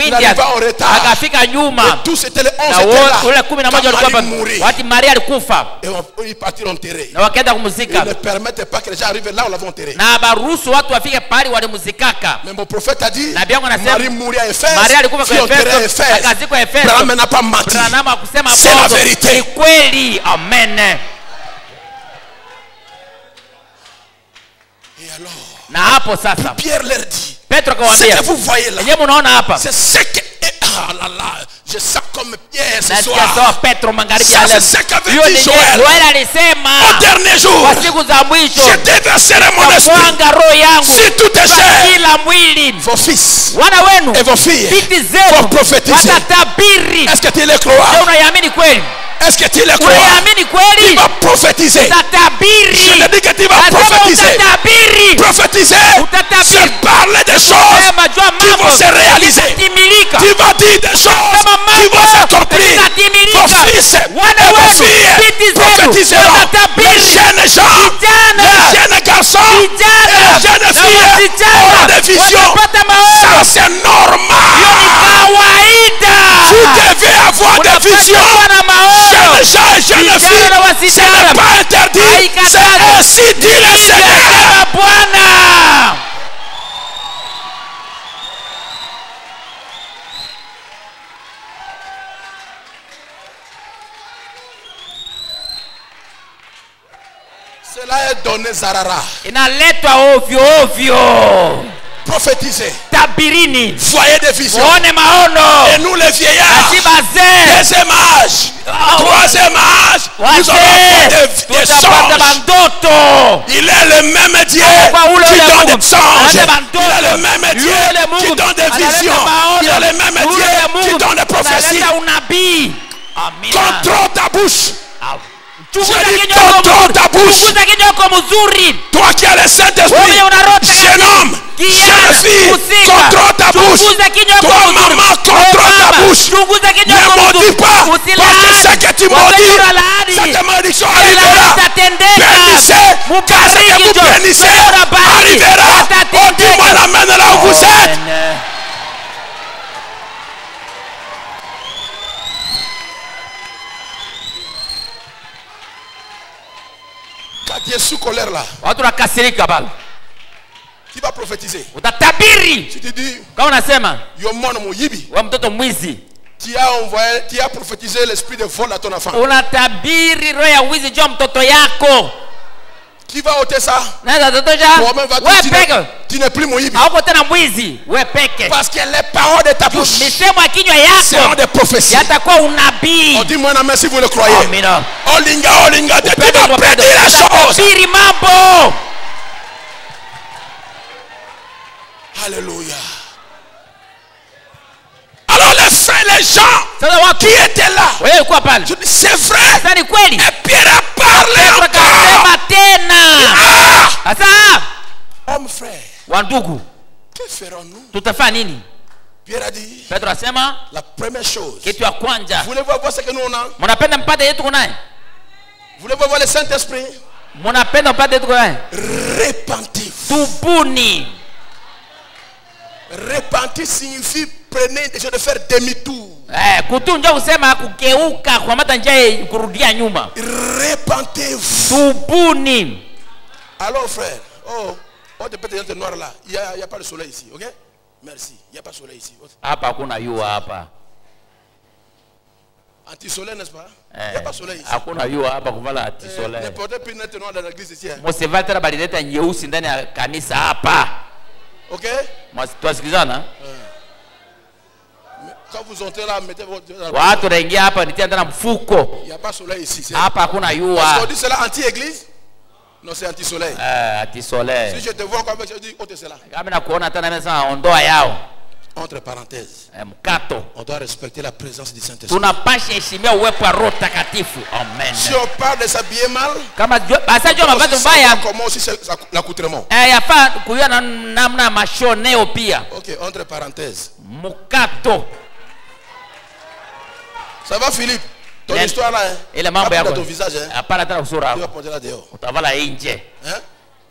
il arriva en retard. Et tous étaient les 11 étaient là. Quand Marie mourit, et ils partirent enterrer. Ils ne permettaient pas que les gens arrivent là où l'avons enterré. Mais mon prophète a dit, Marie mourit à Éphèse, fut enterrée à Éphèse. Branham n'a pas menti. C'est la vérité. Amen. Et alors, Pierre leur dit, ce que vous voyez là, c'est ce que... Ah là là, je sens comme Pierre ce soir. Ça, c'est ce qu'avait dit Joël. Au dernier jour, je déverserai mon esprit sur toutes tes chairs. Vos fils et vos filles vont prophétiser. Est-ce que tu les crois? Est-ce que tu le crois? Tu vas prophétiser. Je te dis que tu vas prophétiser. Prophétiser, c'est parler des choses qui vont se réaliser. Tu vas dire des choses qui vont s'accomplir. Vos fils et vos filles prophétiseront. Les jeunes gens, les jeunes garçons et les jeunes filles auront des visions. Ça, c'est normal. Vous devez avoir des visions. Jeunes gens et jeunes filles, ce n'est pas interdit. C'est ainsi dit le Seigneur. Cela est donné Zarara. Inaletwa ovyo ovyo. Prophétiser. Tabirini. Voyez des visions. Maono. Et nous les vieillards. Deuxième âge. Troisième âge. Nous aurons des songes. Il est le même Dieu qui donne des songes. Il est le même Dieu qui donne des visions. Il est le même Dieu qui donne des prophéties. Contrôle ta bouche. Je dis contrôle ta bouche. Toi qui as le Saint-Esprit, jeune homme, jeune fille, contrôle ta bouche. Toi maman, contrôle ta bouche. Ne maudis pas, parce que ce que tu maudis, cette malédiction arrivera. Bénissez, car ce que vous bénissez arrivera. Oh, dis-moi l'amène là où vous êtes. Tu es sous colère là. Qui va prophétiser? Tu te dis, tu as prophétisé l'esprit de vol à ton enfant. Qui va ôter ça? Toi-même va te dire, tu n'es plus Moïbi. Parce que les paroles de ta bouche seront des prophéties. On dit moi si vous le croyez. Olinga, tu vas prédire la chose. Alléluia. Alors les frères, les gens qui étaient là, c'est vrai. Et Pierre a parlé encore. Homme frère, que ferons-nous? Pierre a dit, la première chose, voulez-vous voir ce que nous on a? Voulez-vous voir le Saint-Esprit? Repentez-vous. Repentir signifie prenez des choses de faire demi-tour. Repentez-vous. Alors frère, oh tu peux te noir là. Il n'y a pas de soleil ici, ok? Merci. Il n'y a pas de soleil ici. Anti-soleil, n'est-ce pas? Il n'y a pas de soleil ici. Hakuna jua hapa kuvala anti-soleil. Ne portez plus net noir dans l'église ici. Msivatera balileta nyeusi ndani ya kanisa hapa. Ok? Twasikizana? Quand vous entrez là, mettez votre... Watu naingia hapa nitia ndani mfuko. Il n'y a pas de soleil ici. Hapa hakuna jua. Est-ce qu'on dit cela anti-église? Non, c'est anti-soleil. Anti-soleil. Si je te vois comme ça, je dis, oh, c'est là. Kama nakuona hata na mesa ondoa yao. Entre parenthèses, mkato. On doit respecter la présence du Saint-Esprit. Tunapasha heshimia uwepo wa Roho Takatifu. Amen. Si on parle de s'habiller mal, kama basa jua mavazi mbaya, comment aussi l'accoutrement. Yafaa kujua namna mashoneo pia. OK, entre parenthèses. Mkato. Ça va Philippe? Ton histoire là, hein? Ile mambo yako. Ton visage, hein? Hapana tena usura wako. Tu vas porter là dehors. Utavala nje. Hein?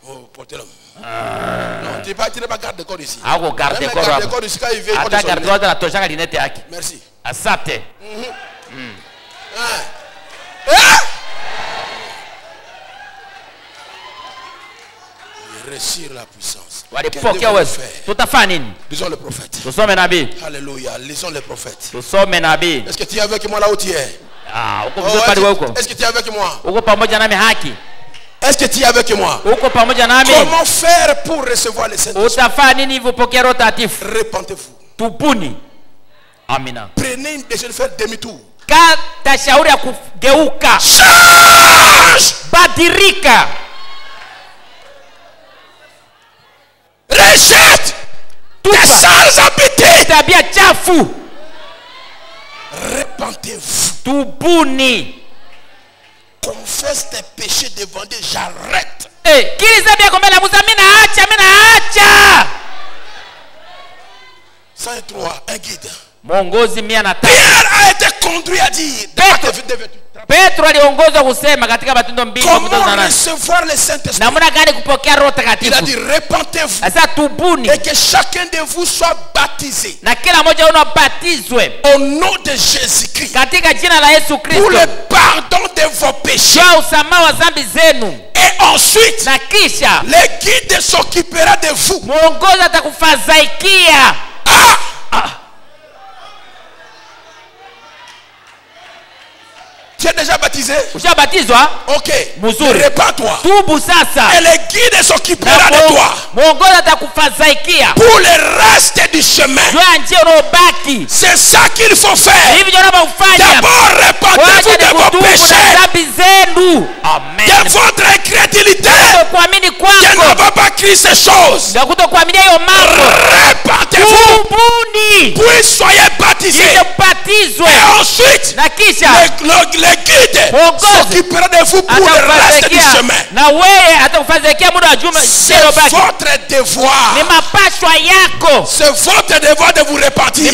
Oh, porter là. Non, tu n'es pas garde de corps ici. Ako garde corps. Garde de corps ici quand il vient. Ata garde corps la toshaka linete yake. Merci. Asante. Réussir la puissance. Walipokea uwezo. Tutafanya nini? Lisons le prophète. Tusome nabii. Alléluia. Lisons le prophète. Tusome nabii. Est-ce que tu es avec moi là où tu es? Uko vizuri pale huko. Est-ce que tu es avec moi? Uko pamoja nami haki. Est-ce que tu es avec moi? Uko pamoja nami. Comment faire pour recevoir le Saint-Esprit? Utafanya nini hivyo pokea Roho Takatifu? Repentez-vous. Tubuni. Amina. Prenez une décision de faire demi-tour. Kata shauri ya kugeuka. Change! Badirika. Rejette tes sales habitudes. Tabia chafu. Repentez-vous. Tubuni. Confesse tes péchés devant Dieu. J'arrête. Kili zabia kombela Musa mina acha. 103, un guide. Mwongozi 103. Pierre a été conduit à dire. Petro aliongozwa kusema katika Matendo 2:18. Comment recevoir le Saint-Esprit? Namna gani kupokea Roho Takatifu? Il a dit repentez-vous. Sasa tubuni. Et que chacun de vous soit baptisé. Na kila mmoja wenu abatizwe au nom de Jésus-Christ. Katika jina la Yesu Kristo. Pour le pardon de vos péchés. Kwa usamaha wa dhambi zenu. Et ensuite, na kisha le guide s'occupera de vous. Mwongozi atakufadhaikia. Tu es déjà baptisé? Ushabatizwa? OK. Mzuri. Répands-toi. Tubu sasa. Et le guide s'occupera de toi. Mwongozi atakufadhaikia. Pour le reste du chemin. C'est ça qu'il faut faire. D'abord, répandez-vous de vos péchés. Amen. De votre incrédulité. Tu ne vas pas crier ces choses. Répandez-vous. Puis soyez baptisés. Et ensuite, le guide s'occupera de vous pour le reste du chemin. C'est votre devoir. C'est votre devoir de vous repentir.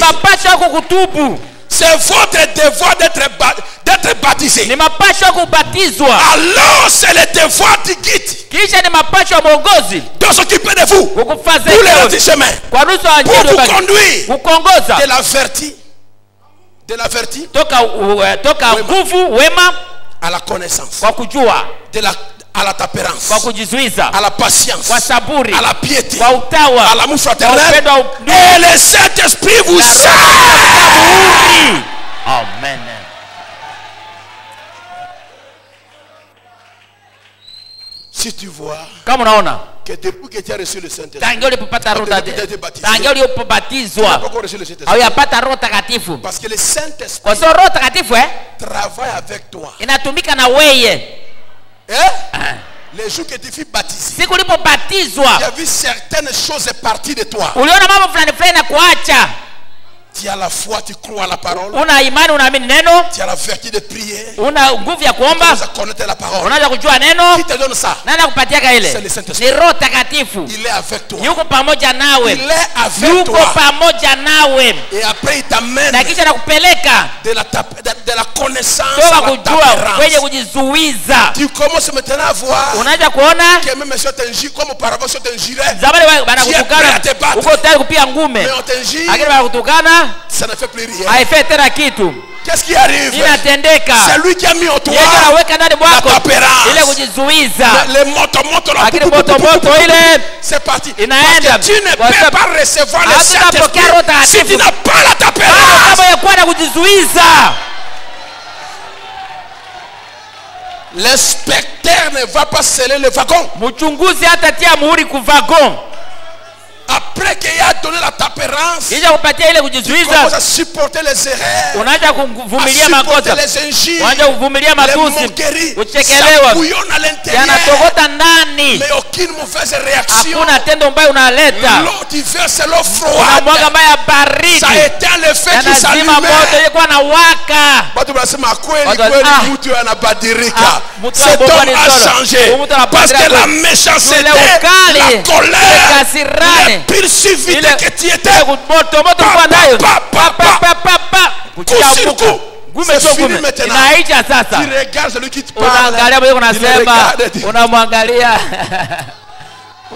C'est votre devoir d'être baptisé. Alors c'est le devoir du guide de s'occuper de vous pour le reste du chemin, pour vous conduire de l'averti à la connaissance, à la tempérance, à la patience, à la piété, à l'amour fraternel, et le Saint-Esprit vous sert. Amen. Si tu vois que depuis que tu as reçu le Saint-Esprit, parce que le Saint-Esprit travaille avec toi. Les jours que tu fus baptisé, il y a vu certaines choses parties de toi. Tu as la foi, tu crois à la parole. Tu as la vertu de prier. Tu as connaître la parole. Qui te donne ça? C'est le Saint-Esprit. Il est avec toi. Il est avec toi. Et après il t'amène de la connaissance à la tempérance. Tu commences maintenant à voir que même si on t'injure, comme auparavant si on t'injurait, tu es prêt à te battre. Mais on t'injure, ça ne fait plus rien. Qu'est-ce qui arrive? C'est lui qui a mis en toi la tempérance. Les motos, c'est parti. Parce que tu ne peux pas recevoir le Saint-Esprit si tu n'as pas la tempérance. L'inspecteur ne va pas sceller le wagon. Mchunguzi hatatia muhuri ku wagon. Après qu'il a donné la tempérance, Kisha kupatia ile tu commences kujizuiza, à supporter les erreurs, unaanza à kuvumilia supporter makosa, les injures, unaanza kuvumilia les matusi, moqueries. Ça kuchekelewa, bouillonne à l'intérieur, yanatokota ndani. mais aucune mauvaise réaction. Hakuna tendo mbaya unaleta. L'eau d'hiver, c'est l'eau froide. Unamwaga maji ya baridi. Ça éteint le feu qui s'allume. Yanazima moto ilikuwa na waka. Watu wanasema kweli Watu kweli ah. mtu anabadilika. Ah, mtu Cet anabomoa homme a nisolo. changé. Mtu anabadilika Parce que la kweli. méchanceté, Yule ukali, la colère, kasirani, l'impulsivité ile que tu étais, moto ulikuwa nayo. Kuchia mbuka. Gume c'est sio fini gume. maintenant. Inaisha sasa. Tu regardes celui qui te parle. Unaangalia mwenye Il le unasema, regarde, dit, unamwangalia.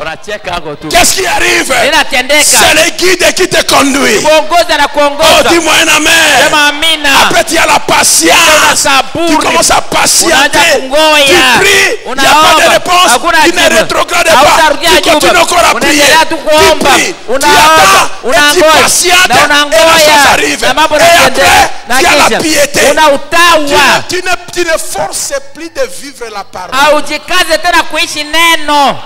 Unacheka hapo tu. qu'est-ce qui arrive? Inatendeka. C'est le guide qui te conduit. Kuongoza na Oh, kuongoza. dis-moi un amen. Sema amina. Après, tu as la patience. saburi. Tu commences à patienter. Unaanza kungoya. Tu pries. Il n'y a pas Unaomba. de réponse. Hakuna Tu ne jibu. rétrogrades pas. Hautarudia Tu continues nyuma. encore à prier. Unaendelea tu Tu kuomba. pries. Tu Unaomba. attends. Et tu Unangoja. patientes. Na Et la unangoya. chose arrive. Na mambo Et yanatendeka. après, Na tu as la kisha, piété. una utawa. Tu ne forces plus de vivre la parole. Haujikaze tena kuishi neno.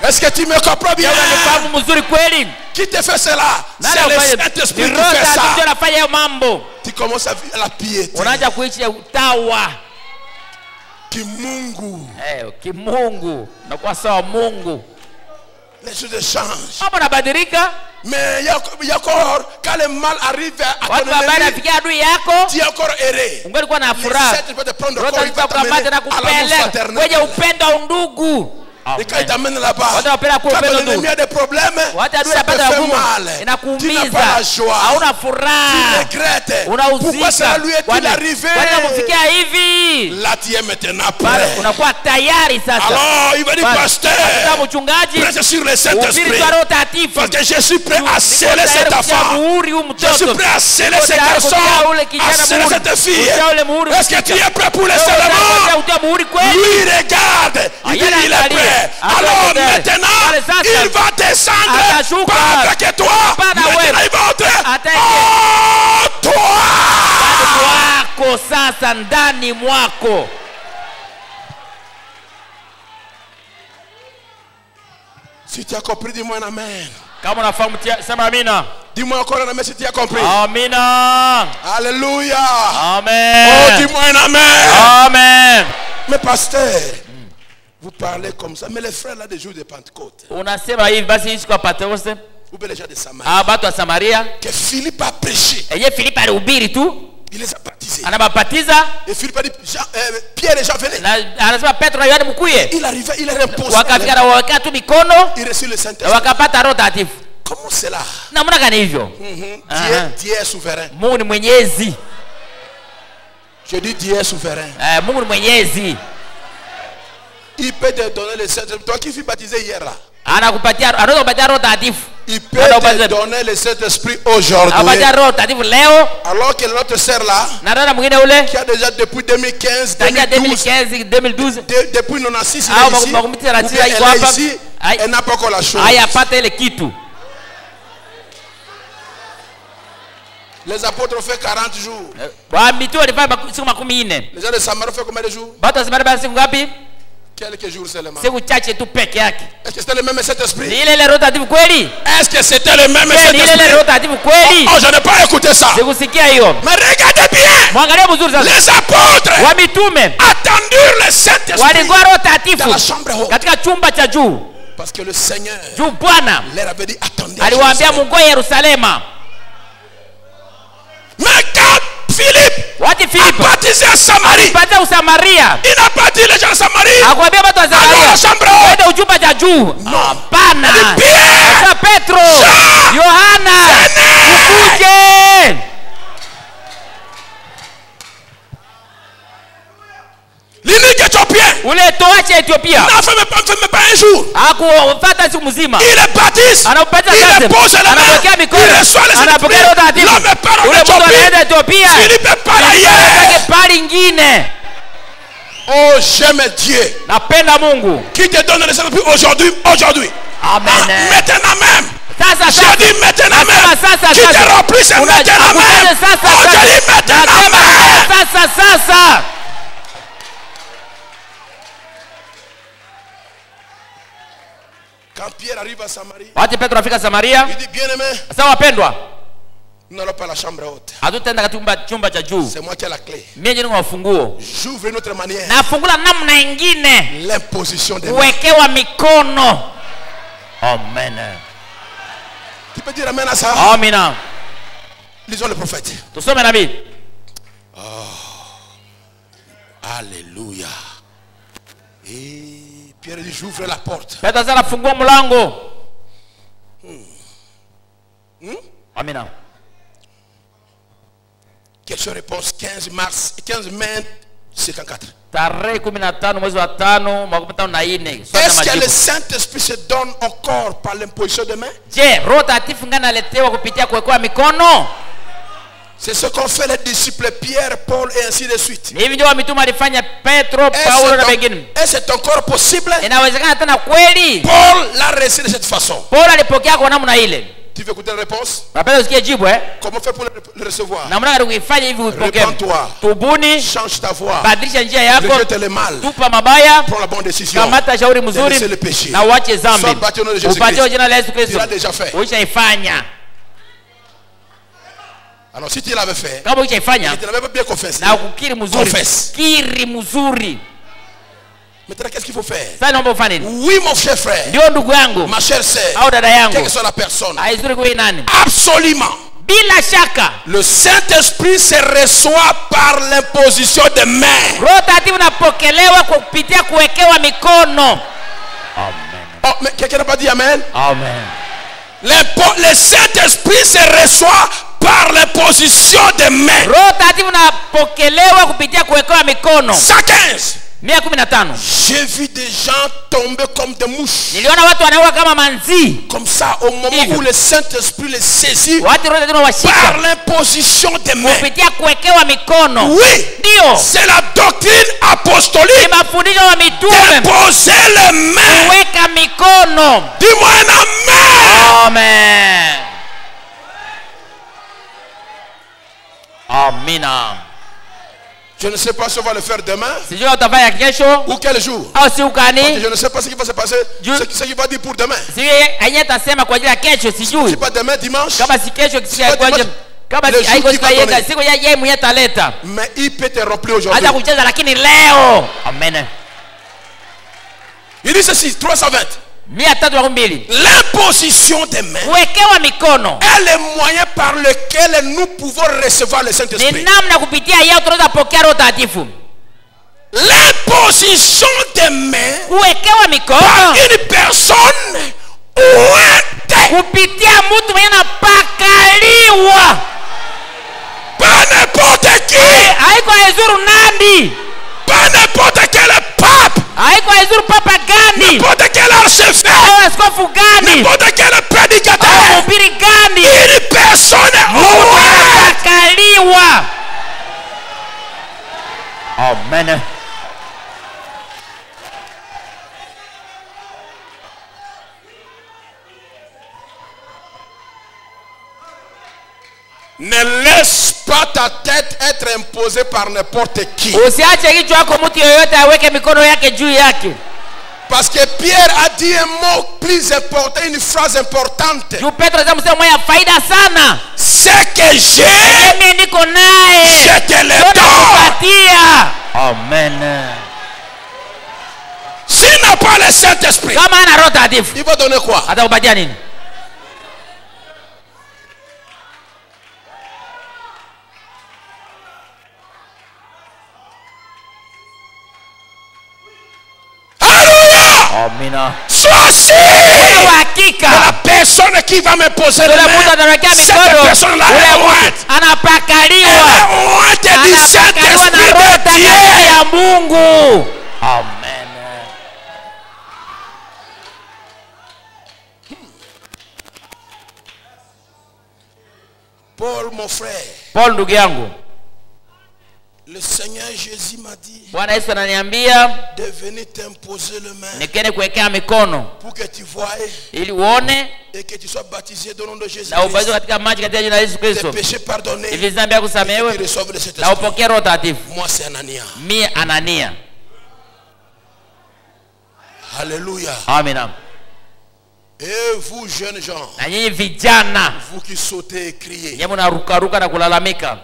Est-ce que tu me comprends bien? Unanifahamu mzuri kweli? Qui te fait cela? Nani C'est le anafanya? Saint-Esprit Ni qui Roho fait Mtakatifu ça. anafanya hayo mambo. Tu commences à vivre la piété. Unaanza kuishi utawa. Kimungu. Kimungu. Nakuwa sawa Mungu. Les choses changent. Mambo yanabadilika. Mais il y a encore, quand le mal arrive à ton Watu ambao ennemi, nafikia adui yako, tu es encore erré. ungelikuwa na Les furaha. sept peut te prendre Roho corps, il va Mtakatifu t'amener na à l'amour kupeleka fraternel. kwenye upendo wa undugu. Et quand il t'amène là-bas, Watu wanapenda quand kupenda ton ennemi a des problèmes, Watu adui ça te anapata fait magumu, mal. Tu n'as inakuumiza. pas la joie. Hauna Tu furaha. regrettes. Unauzika. Pourquoi ça lui est-il arrivé? Kufikia hivi? Là, tu es maintenant Pale prêt. unakuwa tayari sasa. Alors, il va dire, Pale, pasteur, kama mchungaji, prêche sur le ubiri Saint-Esprit. kwa Roho Mtakatifu. Parce que je suis prêt à Niko sceller tayari cet kutia enfant. muhuri huu Je suis mtoto. prêt à sceller Niko cet tayari garçon. kutia ule À kijana sceller muhuri. cette fille. Kutia ule muhuri Est-ce que tu es prêt pour le Wewe unataka scellement? kutia muhuri kweli? Lui regarde. Il dit il est prêt. Alors maintenant, il va descendre. Atashuka. Pas avec toi. Hapana Maintenant, wewe. il va entrer. Ataingia. Oh, toi. Mwako sasa ndani mwako. Si tu as compris, dis-moi un amen. Kama unafahamu sema amina. Dis-moi encore un amen si tu as compris. Amina. Alléluia. Amen. Oh, dis-moi un amen. Amen. Mais pasteur, vous parlez comme ça. Mais les frères là des jours de Pentecôte, Unasema hivi basi ishi kwa Pentecoste. ou bien les gens de Samarie, Watu wa Samaria. que Philippe a prêché. Yeye Filipo alihubiri tu. Il les a baptisés. Anabapatiza. Et Philippe a dit, Pierre et Jean venaient. Na anasema Petro na Yohana mkuye. Il arrivait, il a imposé. Wakafika na waweka tu mikono. Il reçut le Na Saint-Esprit. wakapata Roho Mtakatifu. Comment c'est là? Namna gani hivyo? Dieu est souverain. Mungu ni mwenyezi. Je dis Dieu est souverain. Mungu ni mwenyezi. Il peut te donner le Saint-Esprit. Toi qui fus baptisé hier là. Anaweza kupatia Roho Mtakatifu. Il peut te donner le Saint-Esprit aujourd'hui. Anapatia Roho Mtakatifu leo. Alors que l'autre sœur là, Na dada mwingine ule qui a déjà depuis 2015, tangia 2012, 2015 2012 depuis 96, Ah, il est ici. makumi tisa na Ou tisa bien iko elle est hapa. ici, Ai. elle n'a pas encore la chose. hayapata ile kitu. Les apôtres ont fait 40 jours. Mitume walifanya siku 40. Les gens de Samarie ont fait combien de jours? Watu wa Samaria siku ngapi? Quelques jours seulement. Siku chache tu peke yake. Est-ce que c'était le même Saint-Esprit? Ni ile Roho Mtakatifu kweli? Est-ce que c'était le même Ni ile Saint-Esprit? Roho Mtakatifu kweli? Oh, je n'ai pas écouté ça. Sikusikia hiyo. Mais regardez bien. Mwangalie vizuri sasa. Les apôtres Wa mitume attendirent le Saint-Esprit walikuwa Roho dans la Mtakatifu chambre haute. katika chumba cha juu. Parce que le Seigneur Juu Bwana leur avait dit attendez. aliwaambia mungoe Yerusalema. Mais quand Philippe Wati a Filipo baptisé à Samarie, pata Usamaria. il n'a pas dit les gens de Samarie. Akwambia watu wa Allons à la Samaria. chambre haute. Wende ujumba cha juu. Hapana. Pierre, Sasa Petro, Jean, Yohana, venez. ukuje. L'unique éthiopien Ule toache Ethiopia. n'a fait même pas un jour. Hakufuata siku mzima. Il est baptiste. Anapata Il kazi. dépose les Anapokea mains. mikono. Il reçoit les Anapokea Roho Mtakatifu. L'homme part en Ule mtu anaenda Éthiopie. Ethiopia. Philippe part Anataka ailleurs. pali ingine. Oh, j'aime Dieu. Napenda Mungu. Qui te donne le Saint-Esprit aujourd'hui? Aujourd'hui. Amen. Maintenant même. Sasa J'ai dit maintenant Nasema même. sasa Qui te sasa. remplit, c'est maintenant Akutane même. sasa Oh, sasa. je dis maintenant Nasema même. à Samarie, wakati Petro afika Samaria, il dit, bien-aimé, sasa wapendwa, nous n'allons pas à la chambre haute. hatutaenda katika chumba cha juu. C'est moi qui ai la clé. Mimi ndio wafunguo. J'ouvre une autre manière. Nafungula namna nyingine. L'imposition des mains. Kuwekewa mikono. Amen. Tu peux dire amen à ça? Amina. Lisons le prophète. Tusome nabii. Alléluia. Et Pierre dit, j'ouvre la porte. Petro sasa fungua mlango. Amina. Question réponse 15 mai 54. Tarehe 15 mwezi wa 5 mwaka 54. Est-ce que le Saint-Esprit se donne encore par l'imposition des mains? Je, Roho Takatifu ngana naletewa kupitia kuwekewa mikono? C'est ce qu'ont fait les disciples Pierre, Paul et ainsi de suite. Hivi ndio mitume alifanya Petro, Paulo na wengine. Est-ce c'est encore possible? Inawezekana tena kweli? Paul l'a reçu de cette façon. Paulo alipokea kwa namna ile. Tu veux écouter la réponse? Napenda usikie jibu Comment faire pour le recevoir? Namna gani kuifanya hivi uipokee? Répands-toi. Tubuni, Change ta voix. badilisha njia yako. Rejette le mal. Tupa mabaya. Prends la bonne décision. Kamata shauri mzuri. Laissez le péché. Na uache dhambi. Sois baptisé au nom de Jésus-Christ. Upate jina la Yesu Tu Kristo. l'as déjà fait. Ulishaifanya. Alors si tu l'avais fait, Kama ulishaifanya, tu n'avais pas bien confessé. na ukukiri mzuri. Confesse. Kiri mzuri. Maintenant, qu'est-ce qu'il faut faire? Sasa naomba ufanye nini? Oui, mon cher frère. Ndio ndugu yangu. Ma chère sœur. Au dada yangu. Quelle que soit la personne. Haizuri kwa nani? Absolument. Bila shaka. Le Saint-Esprit se reçoit par l'imposition des mains. Roho Takatifu napokelewa kwa kupitia kuwekewa mikono. Amen. Oh, mais quelqu'un n'a pas dit amen? Amen. Le Saint-Esprit se reçoit par l'imposition des mains. Roho Takatifu napokelewa kupitia kuwekewa mikono. 115. 115. J'ai vu des gens tomber comme des mouches. Niliona watu wanaua kama manzi. Comme ça, au moment où le Saint-Esprit les saisit Watu Roho Takatifu washika par l'imposition des mains. kupitia kuwekewa mikono. Oui, Ndio. c'est la doctrine apostolique. Ni mafundisho ya mitume. Poser les mains. Kuweka mikono. Dis-moi un amen. Amen. Amina. Je ne sais pas si on va le faire demain Sijui utafanya kesho ou quel jour. au siku gani. Je ne sais pas ce qui va se passer. Ce qui va dire pour demain. Sijui yenyewe tasema kwa ajili ya kesho, sijui. C'est pas demain, dimanche. Kama si kesho kisia kwa ajili kama Le si jour haiko qui va siku donner. yeye siku yeye mwenyewe taleta. Mais il peut te remplir aujourd'hui. Hata kucheza lakini leo. Amen. Il dit ceci, 320. 312. L'imposition des mains Kuwekewa mikono est le moyen par lequel nous pouvons recevoir le ni Saint-Esprit. namna kupitia yeye tunaweza pokea Roho Takatifu. L'imposition des mains Kuwekewa par mikono une personne ouate, kupitia mtu mwenye anapakaliwa. pas n'importe qui, Haiko haizuru nani? pas n'importe quel pape, Haiko haizuru papa gani? n'importe quel archevêque, Au askofu gani? n'importe quel prédicateur, Au mhubiri gani? une personne ouate. Anapakaliwa. Amen. Ne laisse pas ta tête être imposée par n'importe qui. Usiache kichwa chako mtu yoyote aweke mikono yake juu yake. Parce que Pierre a dit un mot plus important, une phrase importante. Juu Petro alisema msemo moja faida sana. Ce que j'ai, Mimi niko naye. je te le donne. Kupatia. Amen. S'il n'a pas le Saint-Esprit, Kama ana Roho Takatifu, il va donner quoi? atakupatia nini? Alléluia! Amina. Sois sûr! Hakika. La personne qui va me poser les Yule mtu mains, atawekea cette mikono. personne-là Yule est mtu ouate. anapakaliwa. Elle est ouate du Anapakaliwa na Saint-Esprit Roho de Takatifu Dieu. ya Mungu. Amen. Paul, mon frère, Paul ndugu yangu, le Seigneur Jésus m'a dit Bwana Yesu ananiambia de venir t'imposer les mains nikene kuwekea mikono pour que tu voies ili uone et que tu sois baptisé au nom de Jésus. na ubatizwe katika maji katika jina la Yesu Tes Kristo péchés pardonnés ili dhambi yako et kusamehewe tu reçoives le na Saint-Esprit. upokee Roho Takatifu. Moi, c'est Anania. Mie Anania. Alléluia. Amina. Et vous jeunes gens, Na nyinyi vijana, vous qui sautez et criez, nyinyi mnarukaruka na kulalamika.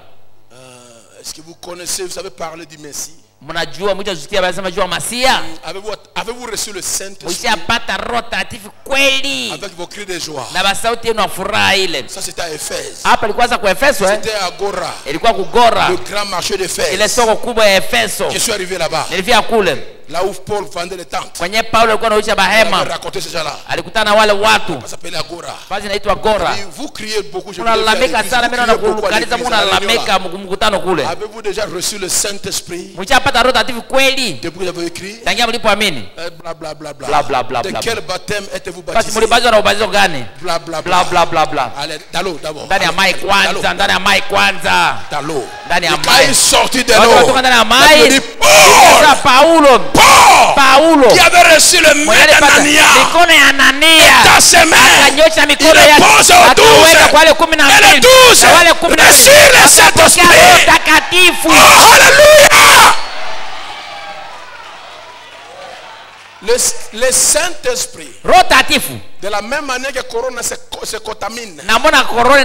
est-ce que vous connaissez, vous savez parler du Messie? Mnajua mtasikia wanasema jua Masia. Avez-vous reçu le Saint-Esprit Mshapata Roho Takatifu kweli? avec vos cris de joie? Na basauti yenu furaha ile. Ça c'était à Éphèse. Hapa ilikuwa za kwa Efeso C'était à Gora, Ilikuwa kugora. le grand marché Ile d'Éphèse. soko kubwa ya Efeso. Je suis arrivé là-bas, Nilifika kule. là où Paul vendait les tentes. Kwenye Paulo alikuwa anauza Il bahema. avait raconté ces gens-là. Alikutana na wale watu. Ça s'appelait Agora. Basi inaitwa Gora. Et vous criez beaucoup. Je Mnalalamika sana, mimi naona kanisa vous criez mnalalamika mkutano kule. Avez-vous déjà reçu le Saint-Esprit Mshapata Roho Takatifu kweli? depuis que vous avez écrit? Tangia mlipoamini. Bla bla bla bla. Bla, bla, bla, De bla, quel baptême êtes-vous Basi baptisé? mlibatizwa na ubatizo gani? Bla bla Bla bla bla bla. Allez, dans l'eau d'abord. Ndani ya mai kwanza, ndani ya mai kwanza. Dans l'eau. Ndani ya Et quand mai. il sortit de Watu l'eau, wanatoka ndani ya il mai. dit Sasa Paul, Paulo qui avait reçu le main d'Anania mikono ya Anania dans ses mains, akanyosha il mikono yake pose aux 12 akaweka kwa wale 12 et les 12 na wale 12 reçurent le wakapokea Saint-Esprit. Roho Takatifu. Oh, alléluia! Le Saint-Esprit, Roho Takatifu de la même manière que Corona se contamine, na mbona korona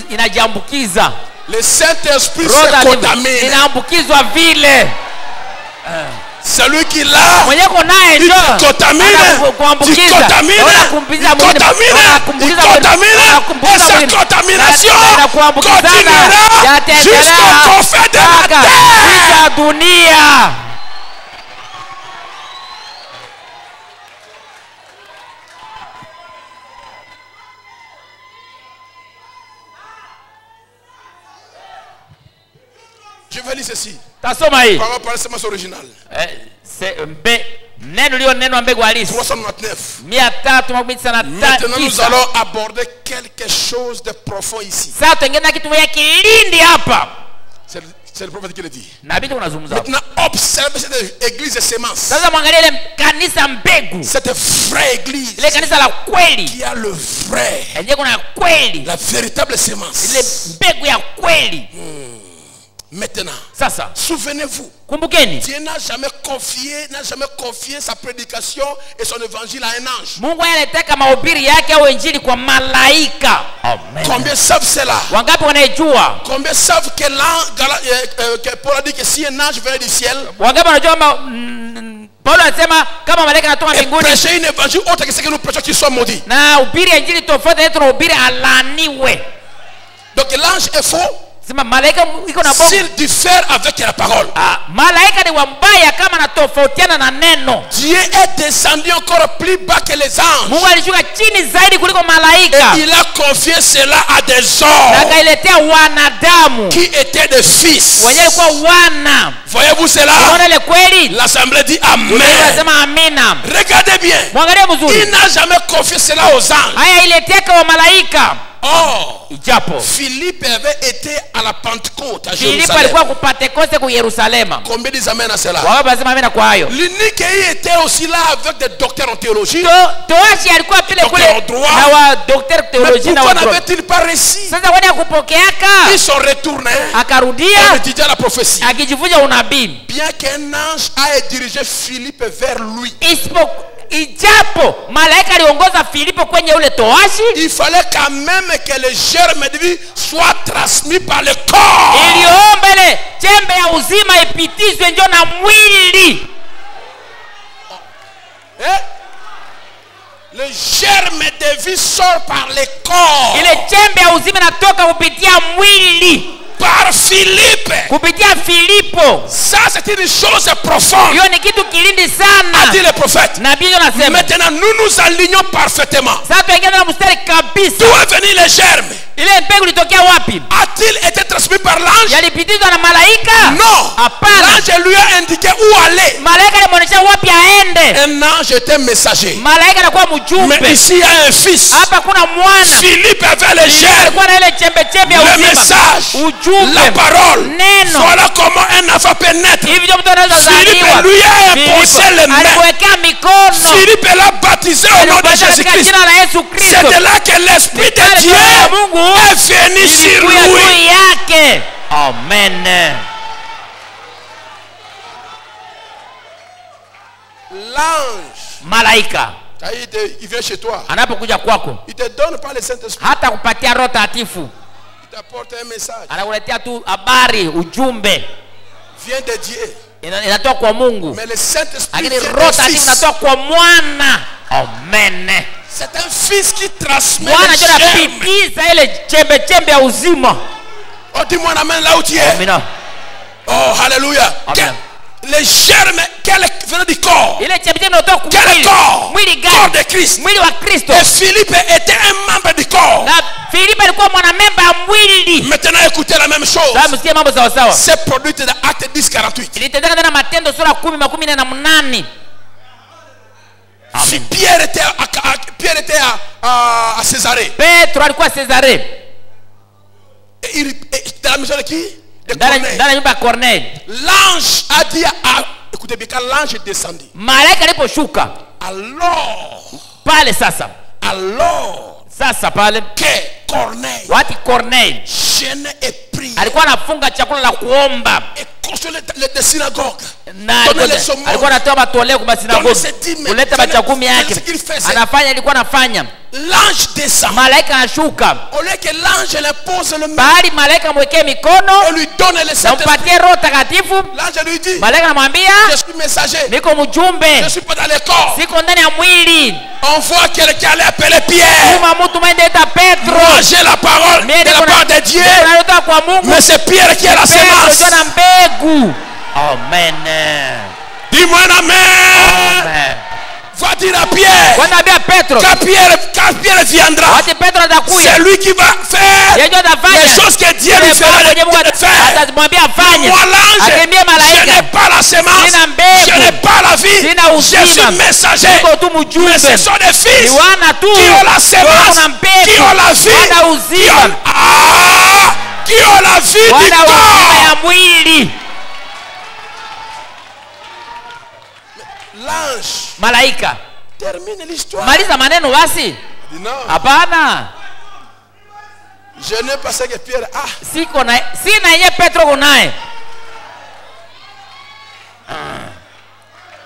inajiambukiza, le Saint-Esprit Roho se Takatifu contamine. inaambukizwa vile. Celui qui l'a, Mwenye naye il ndio contamine, il kuambukiza, contamine, wanakumbukiza il contamine, il contamine, et cette contamination continuera jusqu'au confin de la terre. dunia. Je vais lire ceci. Tasoma hii. Par semence originale. Neno lio neno mbegu halisi 399. 399. Maintenant nous allons aborder quelque chose de profond ici. Sasa tengena kitu ya kilindi hapa. C'est le prophète qui le dit. Nabii tunazungumza hapa. Maintenant observe cette église de sémence. Sasa mwangalie ile kanisa mbegu. Cette vraie église. Ile kanisa la kweli. Qui a le vrai. Yenye kuna kweli. La véritable sémence. Ile mbegu ya kweli. Maintenant, sasa souvenez-vous, kumbukeni, Dieu n'a jamais confié sa prédication et son évangile à un ange. Mungu anataka mahubiri yake au injili kwa malaika. Amen. Combien savent cela? Wangapi wanaijua? Combien savent que Paul a dit que si un ange venait du ciel, wangapi wanajua Paulo anasema kama malaika anatoka mbinguni prêcher une évangile autre que ce que nous prêchons qui soit maudit. Na ubiri injili tofauti na tunahubiri alaniwe. Donc l'ange est faux. S'il diffère avec la parole. Dieu est descendu encore plus bas que les anges. Et il a confié cela à des hommes qui étaient des fils. Voyez-vous cela? L'assemblée dit Amen. Regardez bien. Il n'a jamais confié cela aux anges. Oh, Philippe avait été à la Pentecôte à Jérusalem. Combien disent Amen à cela? L'unique qui était aussi là avec des docteurs en théologie, docteurs en droit. Mais pourquoi n'avait-il pas réussi? Ils sont retournés et étudiaient la prophétie. Bien qu'un ange ait dirigé Philippe vers lui, ijapo malaika aliongoza Filipo kwenye ule toashi, il fallait quand même que le germe de vie soit transmis par le corps. Iliombele chembe ya uzima ipitizwe ndio na mwili. Le germe de vie sort par le corps. Ile chembe ya uzima natoka kupitia mwili. Par Philippe. Kupitia Filipo. Ça c'est une chose profonde. Hiyo ni kitu kilindi sana. A dit le prophète. Nabii anasema. Maintenant nous nous alignons parfaitement. Sasa tuingia na mstari kabisa. D'où est venu le germe? Ile mbegu ilitokea wapi? A-t-il été transmis par l'ange? Yalipitizwa na malaika? Non. Hapana. L'ange lui a indiqué où aller. Malaika alimuonyesha wapi aende. Un ange était messager. Malaika alikuwa mjumbe. Mais ici il y a un fils. Hapa kuna mwana. Philippe avait le germe. Alikuwa na ile chembe chembe ya uzima. Le message. Ujumbe. La parole. Neno. Voilà comment un enfant peut naître. Philippe lui a imposé les mains. Philippe l'a baptisé au nom de Jésus-Christ. C'est de là que l'Esprit de Dieu est venu sur lui. Amen. L'ange, malaika, Il vient chez toi. anapokuja kwako, Il te donne pas le Saint-Esprit. hata kupatia Roho Takatifu, Il t'apporte un message. anakuletea tu habari, ujumbe Vient de Dieu. inatoka kwa Mungu, Mais le Saint-Esprit lakini vient Roho du Takatifu Fils. inatoka kwa mwana. Amen. C'est un fils qui transmet Mwana le ndio germe. anapitiza ile chembe chembe ya uzima. Oh, dis-moi amen là où tu es. Amina. Oh, alléluia. Amen. Les germes, quel venait du corps. Ile chembe chembe inatoka kwa Quel mwili. corps? Mwili Corps gani? de Christ. Mwili wa Kristo. Et Philippe était un membre du corps. Na Filipo alikuwa mwanamemba ya mwili. Maintenant, écoutez la même chose. Sasa msikie mambo sawa sawa. C'est produit dans Acte 10:48. Ilitendeka tena Matendo sura 10:18. Si Pierre était à Césarée. Petro alikuwa Cesare. Et dans la maison de qui? De Ndani Corneille. ya nyumba ya Corneli. L'ange a dit écoutez bien, quand l'ange est descendu. Malaika aliposhuka Alors sasa pale que Corneille wati Corneli jeûnait et priait alikuwa anafunga chakula la kuomba et construisait les synagogues. na Donnait les aumônes. alikuwa anatoa matoleo kwa sinagogi, Donnait ses dîmes. kuleta machakumi yake, C'est ce qu'il faisait. anafanya alikuwa anafanya. L'ange descend. Malaika anashuka, Au lieu que l'ange lui pose le main bali malaika mwekee mikono et lui donne le na Saint-Esprit. mpatie Roho Takatifu. L'ange lui dit, Malaika anamwambia je suis messager. niko Je mjumbe, ne suis pas dans le corps. siko ndani ya mwili. On voit quelqu'un allait appeler Pierre. Tuma mtu mwende ita Petro. Moi, j'ai la parole de la part de Dieu. Naleta kwa Mungu. Mais c'est Pierre qui est la Petro semence. ndio na mbegu. Amen. Dis-moi un amen. Amen. Va dire à Pierre. Wanaambia Petro, Quand Pierre viendra, wakati Petro atakuya, c'est lui qui va faire yeye atafanya les choses que Dieu lui fera de faire. atamwambia afanye. Moi, l'ange, Akiambia je malaika, n'ai pas la semence, sina mbegu, je n'ai pas la vie, sina je uzima, suis messager. niko tu Mais mjumbe. ce sont des Ni fils wana tu qui ont la semence, wana mbegu, qui ont la vie, wana qui uzima, ont la vie du wana uzima corps. ya mwili. L'ange Malaika, termine l'histoire. maliza maneno basi. Il dit non, Hapana, je n'ai pas ce que Pierre a. siko na sina yenye Petro kunaye.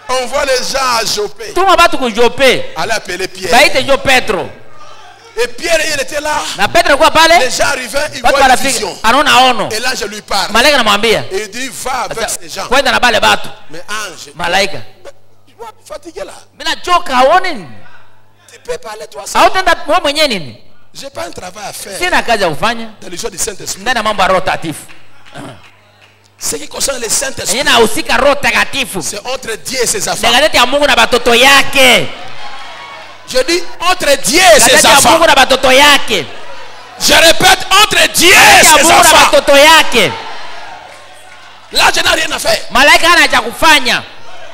On voit les gens à Jopé Tuma batu kujope, aller appeler Pierre. baite njo Petro. Et Pierre, il était là. Na Petro alikuwa pale, Les gens arrivaient, ils watu voient une wanafika, vision. anaona ono. Et l'ange lui parle. Malaika anamwambia, Et il dit, va avec ces gens. kwenda na bale batu. Mais ange, Malaika, tu vas fatiguer là. mimi nachoka, haoni? Tu peux parler toi seul. Hautaenda wewe mwenyewe nini? J'ai pas un travail à faire Sina kazi ya kufanya dans l'histoire du Saint-Esprit. ndani ya mambo ya Roho Takatifu. Ce qui concerne le Saint-Esprit, Yeye anahusika Roho Takatifu. c'est entre Dieu et ses enfants. Ni kati ya Mungu na batoto yake. Je dis entre Dieu et ses Kati ya enfants. Mungu na batoto yake. Je répète, entre Dieu et Kati ya ses Mungu na enfants. batoto yake. Là, je n'ai rien à faire. Malaika hana cha kufanya.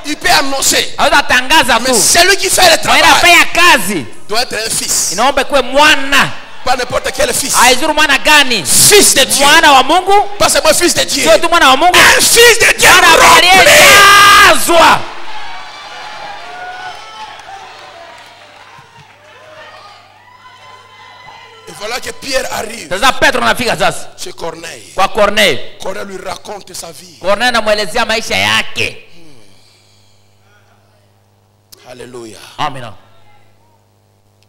Il peut annoncer. Haweza tangaza Mais tu. celui qui fait le Mwenye travail anafanya kazi doit être un fils. inaomba kuwe mwana. Pas n'importe quel fils. Haizuru mwana gani? Fils de Dieu. Mwana wa Mungu? Pas seulement fils de Dieu. Sio tu mwana wa Mungu. Un fils de Dieu Mwana rempli. aliyejazwa. Et voilà que Pierre arrive Sasa Petro anafika sasa chez Corneille. kwa Corneli. Corneille lui raconte sa vie. Corneli anamuelezea maisha yake. Alléluia. Amina.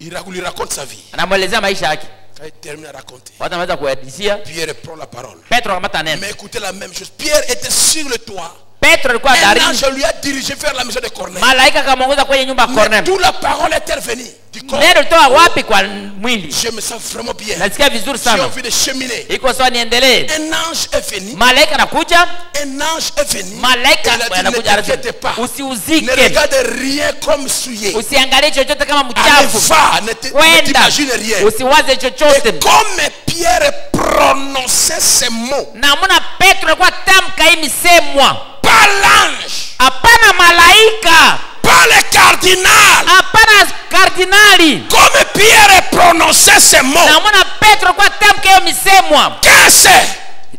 Il lui raconte sa vie. Anamuelezea maisha yake. Quand il termine à raconter, Watu wanaweza kuhadithia. Pierre prend la parole. Petro akamata neno. Mais écoutez la même chose. Pierre était sur le toit. Petro alikuwa Un darini. ange lui a dirigé vers la maison de Corneille. Malaika akamwongoza kwenye nyumba ya Mais Corneli. toute la parole est intervenue du corps. Neno litoa wapi kwa mwili? Je me sens vraiment bien. Nasikia vizuri J'ai sana. envie de cheminer. Iko sawa niendelee. Un ange est venu. Malaika anakuja. Un ange est venu. Malaika Il a dit, ne anakuja t'inquiète pas. Ne usiuzike. regarde rien comme souillé. Usiangalie chochote kama Allez, mchafu. va, ne Kwenda. t'imagine rien. Usiwaze Et chochote. comme Pierre prononçait ces mots, Namuna Petro alikuwa tamka hii misemwa. pas l'ange, Hapana malaika. pas le cardinal, Hapana kardinali. comme Pierre prononçait ces mots, Namuna Petro alikuwa tamka hiyo misemwa. qu'est-ce?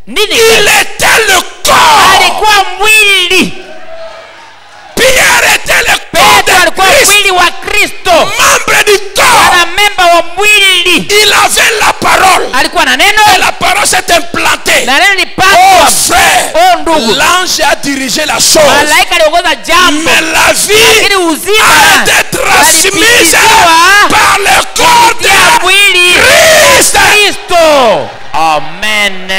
Nini? Il était le corps. Alikuwa mwili. Pierre était le corps Petro de alikuwa Christ, mwili wa Kristo. membre du corps. Ana memba wa mwili. Il avait la parole. Alikuwa na neno Et la parole s'est implantée. na neno Oh lipatwa. frère, Oh ndugu, ndugu, l'ange a dirigé la chose. malaika aliongoza jambo, Mais la vie lakini a uzima été transmise ulipitishwa par le corps kupitia de mwili Christ. wa Kristo. Amen.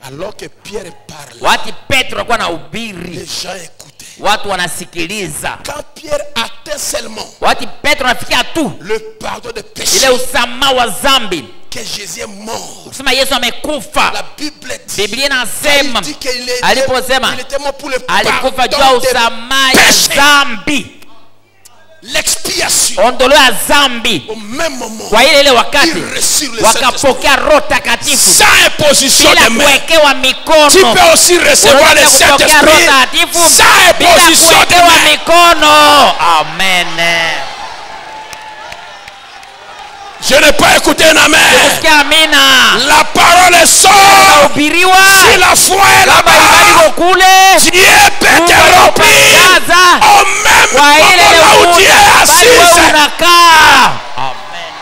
Alors que Pierre parlait, Wakati Petro alikuwa les anahubiri, gens écoutaient. watu wanasikiliza. Quand Pierre atteint seulement Wakati Petro anafikia tu le pardon de péché, ile usamaha wa dhambi, que Jésus est mort, kusema Yesu amekufa, la Bible dit, Biblia inasema il dit qu'il aliposema était mort pour le alikufa juu ya pardon des usamaha ya péchés. dhambi, L'expiation. ondoleo ya dhambi. Au même moment, Kwa ile wakati il reçut le wakapokea Roho Takatifu sans imposition bila de main. kuwekewa mikono. Tu peux aussi recevoir le Unaweza kupokea Roho Saint-Esprit Takatifu sans bila imposition de kuwekewa main. mikono. Amen. Je n'ai pas écouté un amen. Sikia amina. La parole sort. Hubiriwa Si la foi est kama imani là-bas, iko kule, Dieu peut te remplir Jaza au même kwa ile moment où Dieu est bali wewe assis. unakaa. Amen.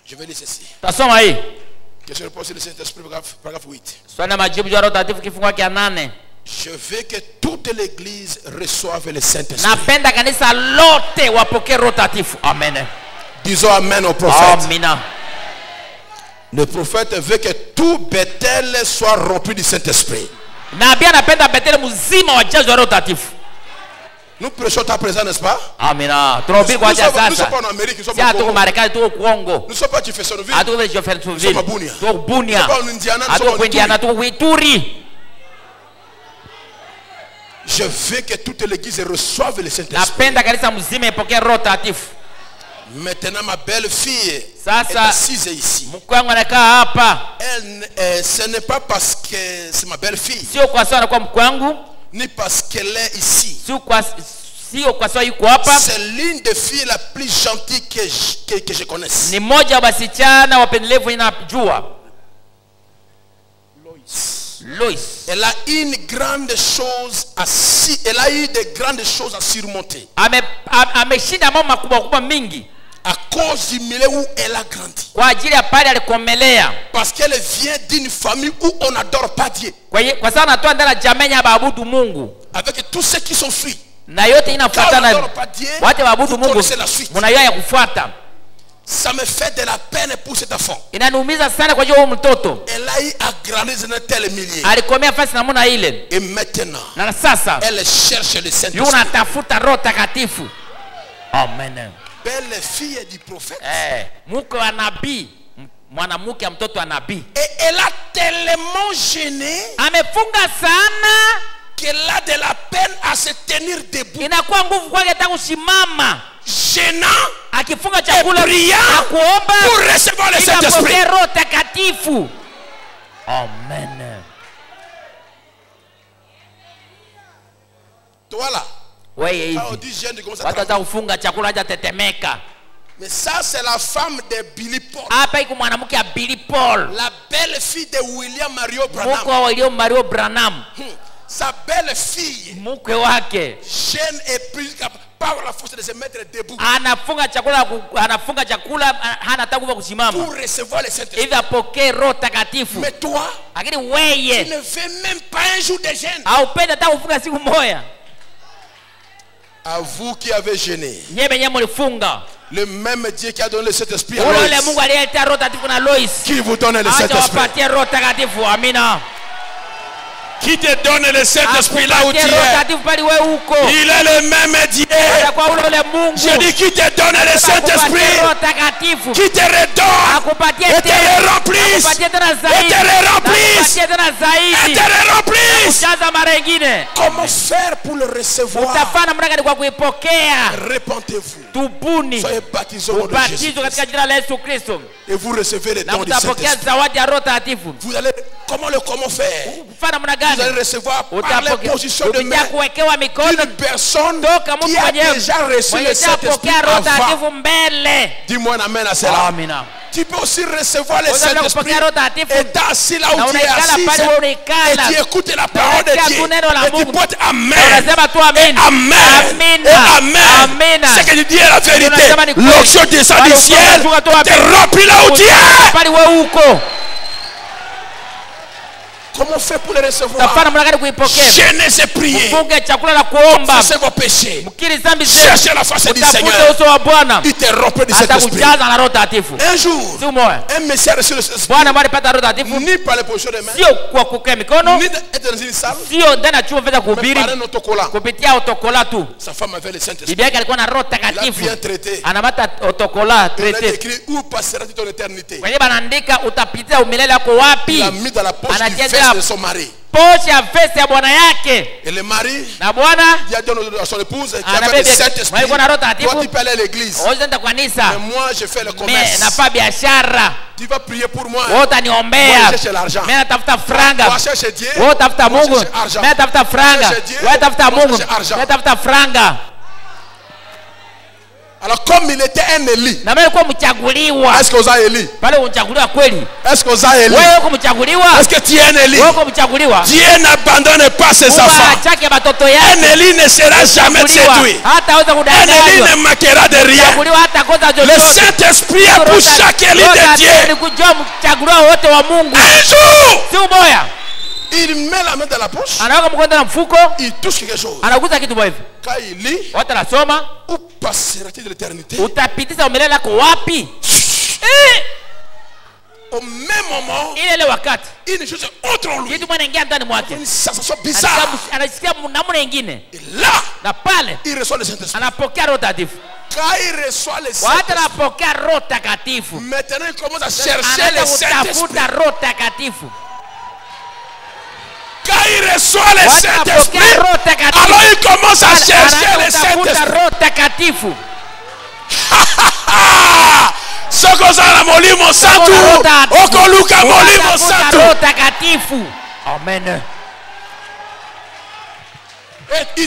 Je vais lire ceci. Tasoma hii. Question réponse le Saint-Esprit, paragraphe 8. Swali na majibu ya Roho Takatifu kifungu cha 8. Je veux que toute l'église reçoive le Saint-Esprit. Napenda kanisa lote wapokee Roho Takatifu. Amen. Disons amen au prophète. Amina. Le prophète veut que tout Bethel soit rempli du Saint-Esprit. Nabii anapenda Bethel mzima wajazwe Roho Takatifu. Nous prêchons à présent, n'est-ce pas? Amina. Tunahubiri kwa Nous ajili ya ne sommes sasa. pas en Amérique, nous sommes Si au hatuko Congo. Marekani, tuko Kongo. Nous ne sommes pas à Jeffersonville. Hatuko kule Jeffersonville. Tuko Bunia. Tuko Bunia. Nous sommes pas en Indiana, nous Hatuko sommes en Indiana, Ituri. tuko Ituri. Je veux que toute l'église reçoive le Saint-Esprit. Napenda kanisa mzima ipokee Roho Takatifu. Maintenant, ma belle-fille est Sasa assise ici. mke wangu anakaa hapa. Ce n'est pas parce que c'est ma belle-fille, Sio kwa sababu anakuwa mke wangu, ni parce qu'elle est ici. sio kwa sababu yuko hapa. C'est l'une des filles la plus gentille que je connaisse. Ni mmoja wa wasichana wapendelevu ninajua. Lois. Elle a une grande chose elle a eu de grandes choses à surmonter Ameshinda mambo makubwa kubwa mingi à cause du milieu où elle a grandi. kwa ajili ya pale alikomelea. Parce qu'elle vient d'une famille où on n'adore pas Dieu. Kwa sababu anatoa ndani ya jamii ya baabudu Mungu. Avec tous ceux qui sont fruits. Na yote inafuatana na watu waabudu Mungu. Connaissez la suite. Mnayua ya kufuata. Ça me fait de la peine pour cet enfant. Inaniumiza sana kwa hiyo mtoto. Elle a eu à grandir dans tel milieu. Alikomea fasi namna ile. Et maintenant, Na sasa elle cherche le Saint-Esprit. Unatafuta Roho Takatifu. Amen. Belle fille du prophète. Mke wa nabii, mwanamke mtoto wa nabii. Et elle a tellement gêné Amefunga sana qu'elle a de la peine à se tenir debout. inakuwa nguvu kwake hata kusimama. Gênant Akifunga chakula priant na kuomba pour recevoir le ili Saint-Esprit. apokee Roho Takatifu. Amen. Toi là, Wewe quand on hivi dit jeune, tu commences à watu trembler. hata kufunga chakula haja tetemeka. Mais ça, c'est la femme de Billy Paul. Hapa iko mwanamke ya Billy Paul, La belle fille de William Mario mke Branham. wa William Mario Branham. Sa belle fille, Mke wake jeune et plus par la force de se mettre debout anafunga chakula, hana takuva kusimama pour recevoir le Saint-Esprit. hivi apokee Roho Takatifu. Mais toi, Lakini tu weye ne veux même pas un jour de jeûne. haupende hata kufunga siku moja. À vous qui avez gêné, Nyewe benye mlifunga, le même Dieu qui a donné le Saint-Esprit à ule ule Loïs, Mungu aliyeleta Roho Takatifu na Lois, qui vous donne le acha Saint-Esprit. wapatie Roho Takatifu. Amina. Qui te donne le Saint-Esprit là où tu Akupatie Roho es. Takatifu pale wewe uko. Il est le même Dieu. Kwa ule ule Mungu Je dis qui te donne le akupatie Saint-Esprit, Roho Takatifu, qui te redonne akupatie et te tena, le remplisse, akupatie tena et zaidi, te le remplisse, akupatie tena et zaidi, te le remplisse. kujaza mara nyingine. Comment faire pour le recevoir? Utafanya namna gani kwa kuipokea? Repentez-vous. Tubuni, Soyez baptisés au nom de Jésus. ubatizwe katika jina la Yesu Kristo Et vous recevez le na don du mtapokea Saint-Esprit. zawadi ya Roho Takatifu. Comment faire? Kufanya namna Vous allez gani? recevoir par les positions de main Kupitia kuwekewa mikono d'une personne toka mtu qui a mwenyewe déjà reçu mwenye le Saint-Esprit shapokea Roho avant. Takatifu mbele. Dis-moi un amen à cela. Amina. tu peux aussi recevoir le Unaweza Saint-Esprit kupokea Roho Mtakatifu. étant assis là Na où tu es unaikala assis pale wewe unaikala. et tu écoutes la parole de unasikia Dieu tu neno la et tu Mungu. portes Amen. Na unasema tu amen. Amen. Amina. Et Amen. Amina. C'est que tu dis la vérité. Unasema ni kweli. L'onction descend du Bali ciel. unashuka tu Te amen. remplit là où tu es. Pale wewe uko. Comment faire pour le recevoir? Tafanya namna gani kuipokea? Jeûnez et priez. Funge chakula na kuomba. Confessez vos péchés. Mkiri dhambi zenu. Cherchez la face du Utafute Seigneur. uso wa Bwana. Il te remplit de cet esprit. Atakujaza na Roho Mtakatifu. Un jour, Siku moja un Messie a reçu le Saint-Esprit. Bwana ambaye alipata Roho Mtakatifu Ni par les positions des mains, sio kwa kukea mikono, ni d'être dans une salle, sio ndani ya chumba vya mais kuhubiri par un autocollant. kupitia otokola tu. Sa femme avait le Saint-Esprit. Bibi yake alikuwa na Roho Il a Mtakatifu. bien traité. Anamata otokola Il a traité. écrit où passera ton éternité. Kwenye banaandika utapitia umilele wako wapi? Il a mis dans la poche du Anajaza veste de son mari. poshe ya vesti ya bwana yake. Et le mari, Na bwana il a dit à son épouse qui Ana avait le bebe- Saint-Esprit. walikuwa na Roho Mtakatifu. Toi, tu peux aller à l'église. ozenda kwa Mais kanisa. moi, je fais le Me commerce. nafaa biashara. Tu vas prier pour moi. Wewe utaniombea. Moi, je cherche l'argent. Mimi natafuta franga. Toi, cherche Dieu. Wewe tafuta Moi, Mungu. cherche argent. Mimi natafuta franga. Cherche Dieu. Wewe tafuta Moi, Mungu. cherche argent. Mimi natafuta franga. Alors, comme il était un Élie, Na mimi nilikuwa mchaguliwa. est-ce qu'on a Élie? Pale unachaguliwa kweli? Est-ce qu'on a Élie? Wewe uko mchaguliwa? Est-ce que tu es un Élie? Wewe uko mchaguliwa? Dieu n'abandonne pas ses enfants. Chake batoto Un yake. Élie ne sera jamais séduit. Hata weza Un Élie kudanganywa. ne manquera de rien. Mchaguliwa hata kosa Le chochote. Saint-Esprit est pour chaque Élie de Dieu. Ni kujua mchaguliwa wote wa Mungu. Un jour, Si uboya. il met la main dans la poche, Anaweka mkono na mfuko, il touche quelque chose. anaguza kitu hivi. Quand il lit, Watu anasoma, où passera-t-il de l'éternité? utapitiza umilele wako wapi? Au même moment, Ile wakati une chose entre en lui. kitu mwana ingia ndani mwake. Une sensation bizarre. Anasikia namna nyingine. Et là, Na pale il reçoit le Saint-Esprit. anapokea Roho Mtakatifu. Quand il reçoit le Wakati Saint-Esprit, anapokea Roho Mtakatifu, maintenant il commence à chercher le anaanza Saint-Esprit. kutafuta Roho Mtakatifu. Quand il reçoit le Wakati Saint-Esprit, anapokea Roho Mtakatifu, alors il commence à chercher le anaanza kutafuta Saint-Esprit. Roho Mtakatifu. Sokozala molimo santu. Okoluka molimo Utafuta santu. Roho Mtakatifu. Amen. Et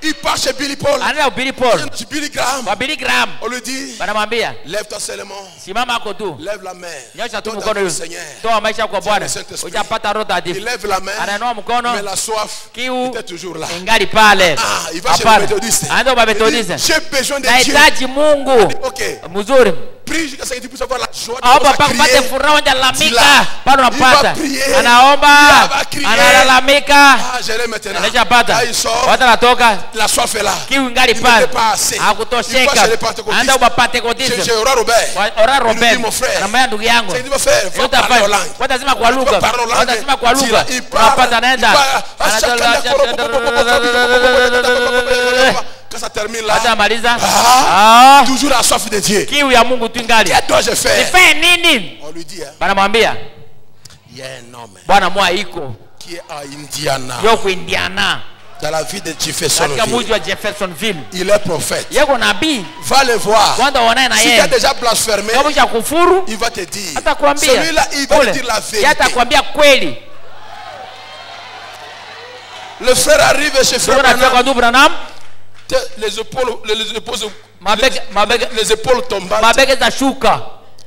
il part chez Billy Paul. Anaenda Billy Paul. Chez Billy Graham. Kwa Billy Graham. On lui dit, Banamwambia, lève-toi seulement. simama hapo tu. Lève la main. Nyosha tu Donne mkono ta vie au hivi. Seigneur. Toa maisha kwa Bwana. le Saint-Esprit. Ujapata Roho Il Mtakatifu. lève la main. Anainua mkono. Mais la soif Kiu était toujours là. ingali pale. Ah, il va chez le Hapana. méthodiste. Anaenda kwa Il dit, Methodiste. j'ai besoin de Dieu. Nahitaji Mungu. Ok. Mzuri. Prie jusqu'à ce que tu puisses avoir la joie Aomba de mpaka upate crier. furaha Tila. unalalamika. Bado Il va unapata. prier. Anaomba. Il va crier. Analalamika. Ah, je l'ai maintenant. Anashapata. Là, il sort. Watu anatoka. La soif est là. Kiu ingali Il pale. n'était pas assez. Il va Hakutosheka. chez les pentecôtistes. Anaenda kwa Pentecoste. J'ai Aura Robert. Ora Il nous dit, Robert. mon frère. Anamwambia ndugu yangu. C'est qu'il va faire. Il va Yote parler en afanye. langue. Watasema kwa lugha. Il va parler en langue. Watasema kwa lugha. Il parle. Unapata anaenda. Quand ça termine là, Hata maliza. ah, toujours la soif de Dieu. Kiu ya Mungu tu ingali. Qu'est-ce que dois-je faire? Nifanye nini? On lui dit, hein, Banamwambia, il y a un homme Bwana mwa iko. qui est à Indiana, Yoko Indiana. dans la ville de Katika Jeffersonville. mji wa Jeffersonville. Il est prophète. Yeko nabii. Va le voir. Kwanza uonane na Si tu as yeye. déjà blasphémé, Kama cha kufuru, il va te dire. atakwambia. Celui-là, il va te Ule. dire la Yeye vérité. atakwambia kweli. Le frère arrive chez frère Ndio nafika kwa Branham, ndugu Branham. les épaules tombantes. Mabege za shuka.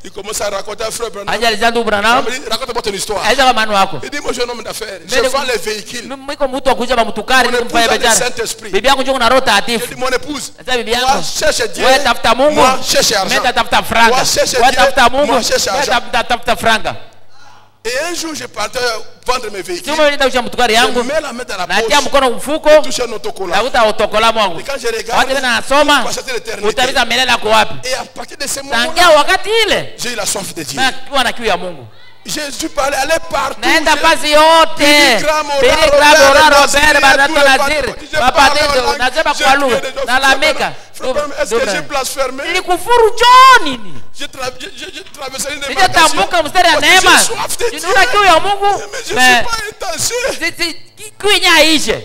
Il commence à raconter à frère Branham. Anja ndugu Branham. Raconte-moi ton histoire. Aisa kama manu wako. Il dit, moi je suis un homme d'affaires. Je Mais vends les véhicules. Mwiko mtu akuja mtukari Mon kumfanya épouse a le biashara. Saint-Esprit. Bibi yangu njoo na Roho Je Mtakatifu. dis, mon épouse, Sasa bibi toi yangu. cherche Dieu. Wewe tafuta Mungu. Moi cherche argent. Mimi tafuta franga. Toi cherche Wewe Dieu. tafuta Mungu. Moi cherche Wewe argent. tafuta franga. Et un jour, je partais vendre mes véhicules. Sio nenda usha mtukari Je yangu. mets la main dans la Natia poche. mkono mfuko. Touche un autocollant. Nakuta otokola mwangu. Et quand je Wakati regarde, mimi nasoma, passer l'éternité. utaweza milele yako wapi? Et à partir de ce moment-là, Tangia wakati ile, j'ai eu la soif de Dieu. na kuwa na kiu ya Mungu. Je suis allé partout. Naenda J'ai- pasi yote. Billy Graham, Ora Robert, Banato Nazir. Mapatendo, nasema kwa lugha. Nalamika. Est-ce que j'ai blasphémé? Nilikufuru John. J'ai traversé une Nitatambuka mstari ya Parce que neema. j'ai soif de Dieu. Una kiu ya Mungu. Mais je ne Mais suis pas intensieux. kuinya ishe.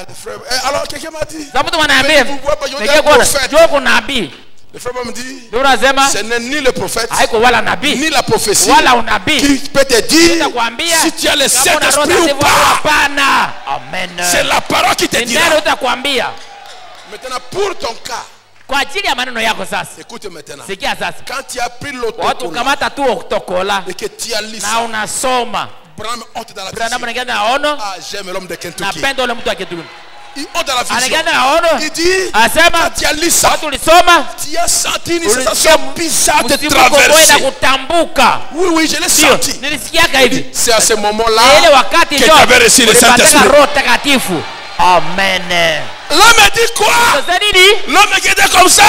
Le frère, alors quelqu'un m'a dit, Za mtu mwanaambia. Vous voyez pas, je Nige suis un kuona. prophète. Joko nabii. Le frère me dit, Ndio unasema ce n'est ni le prophète, haiko wala nabii. ni la prophétie Wala unabii. qui peut te dire Nitakwambia si tu as le kama una Roho Saint-Esprit ou Mtakatifu pas. hapana. Amen. C'est la parole qui te Ni dira. nani utakwambia? Maintenant, pour ton cas, kwa ajili ya maneno yako sasa. Écoute maintenant. Sikia sasa. Quand tu as pris Watu l'autocollant kamata tu otokola et que tu as lu na ça, unasoma. Branham entre dans la Branham vision. anaingia na ono Ah, j'aime l'homme de na Kentucky. pendo ule mtu wa Kentucky. Il entre dans la vision. Anaingia na ono Il dit, asema quand tu as lu ça, watu ulisoma tu as senti une ulisikia sensation bizarre de msimuko moyo na traverser. kutambuka. Oui, oui, je l'ai Ndio, senti. nilisikiaga hivi. C'est à ce Ile moment-là wakati que ndio tu avais reçu le ulipataka Saint-Esprit. Roho Takatifu. Amen. L'homme dit quoi? Sasa nini? L'homme qui était comme ça,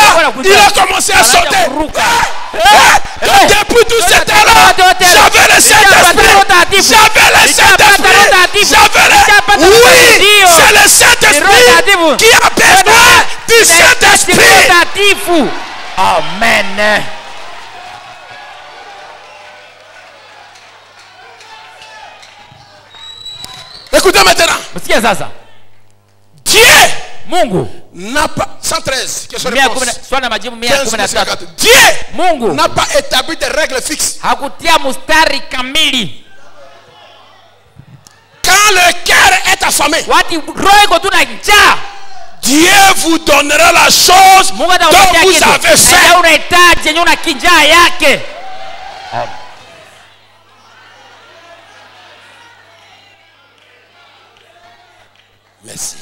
il a commencé à sauter. Depuis tout ce temps-là, j'avais le Saint-Esprit. J'avais le Saint-Esprit. J'avais le... Oui, c'est le Saint-Esprit qui a besoin du Saint-Esprit. Amen. Écoutez maintenant. Msikia sasa. Dieu Mungu n'a pas 113 question de Mia réponse. kumi na- swali na majibu 15, 113. 54. Dieu Mungu n'a pas établi des règles fixes. hakutia mustari kamili. Quand le cœur est affamé, Wati roho iko tu na njaa, Dieu vous donnera la chose Mungu dont atakupatia vous kitu avez yenye faim. unahitaji, yenye una kinjaa yake. Merci.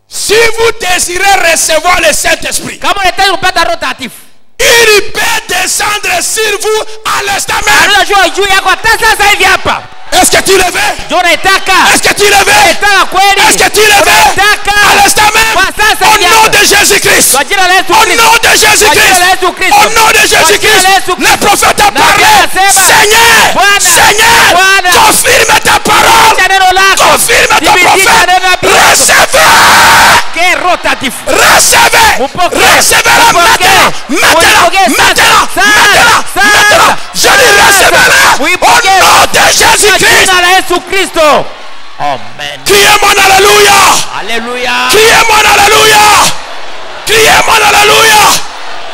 Si vous désirez recevoir le Saint-Esprit, Kama unahitaji kupata Roho Takatifu, il peut descendre sur vous à l'instant même. anajua juu yako hata sasa hivi hapa. Est-ce que tu le veux? Ndio unaitaka. Est-ce que tu le veux? Unataka kweli? Est-ce que tu le veux? Unataka. À l'instant même. Kwa sasa Au hivi nom hapa. de Jésus-Christ. Kwa jina la Yesu Au Kristo. nom de Kwa jina la Jésus-Christ. Yesu Kristo. Au nom de Kwa jina la Jésus-Christ. Yesu Kristo. Le prophète a Na parlé. anasema, Seigneur, Bwana, Seigneur, Bwana, confirme ta parole. Acha neno lako. Confirme ton Thibitisha prophète. neno la Biblia. Recevez. Ke Roho Takatifu. Recevez. Mupokee. Recevez-la Mupokee. maintenant. Mupokee. Maintenant. Sasa. Maintenant. Sasa. Maintenant. Je dis recevez-la. Mupokee. Au nom de Kwa Jésus-Christ. jina la Yesu Kristo. Amen. Criez mon alléluia. Alléluia. Criez mon alléluia. Criez mon alléluia.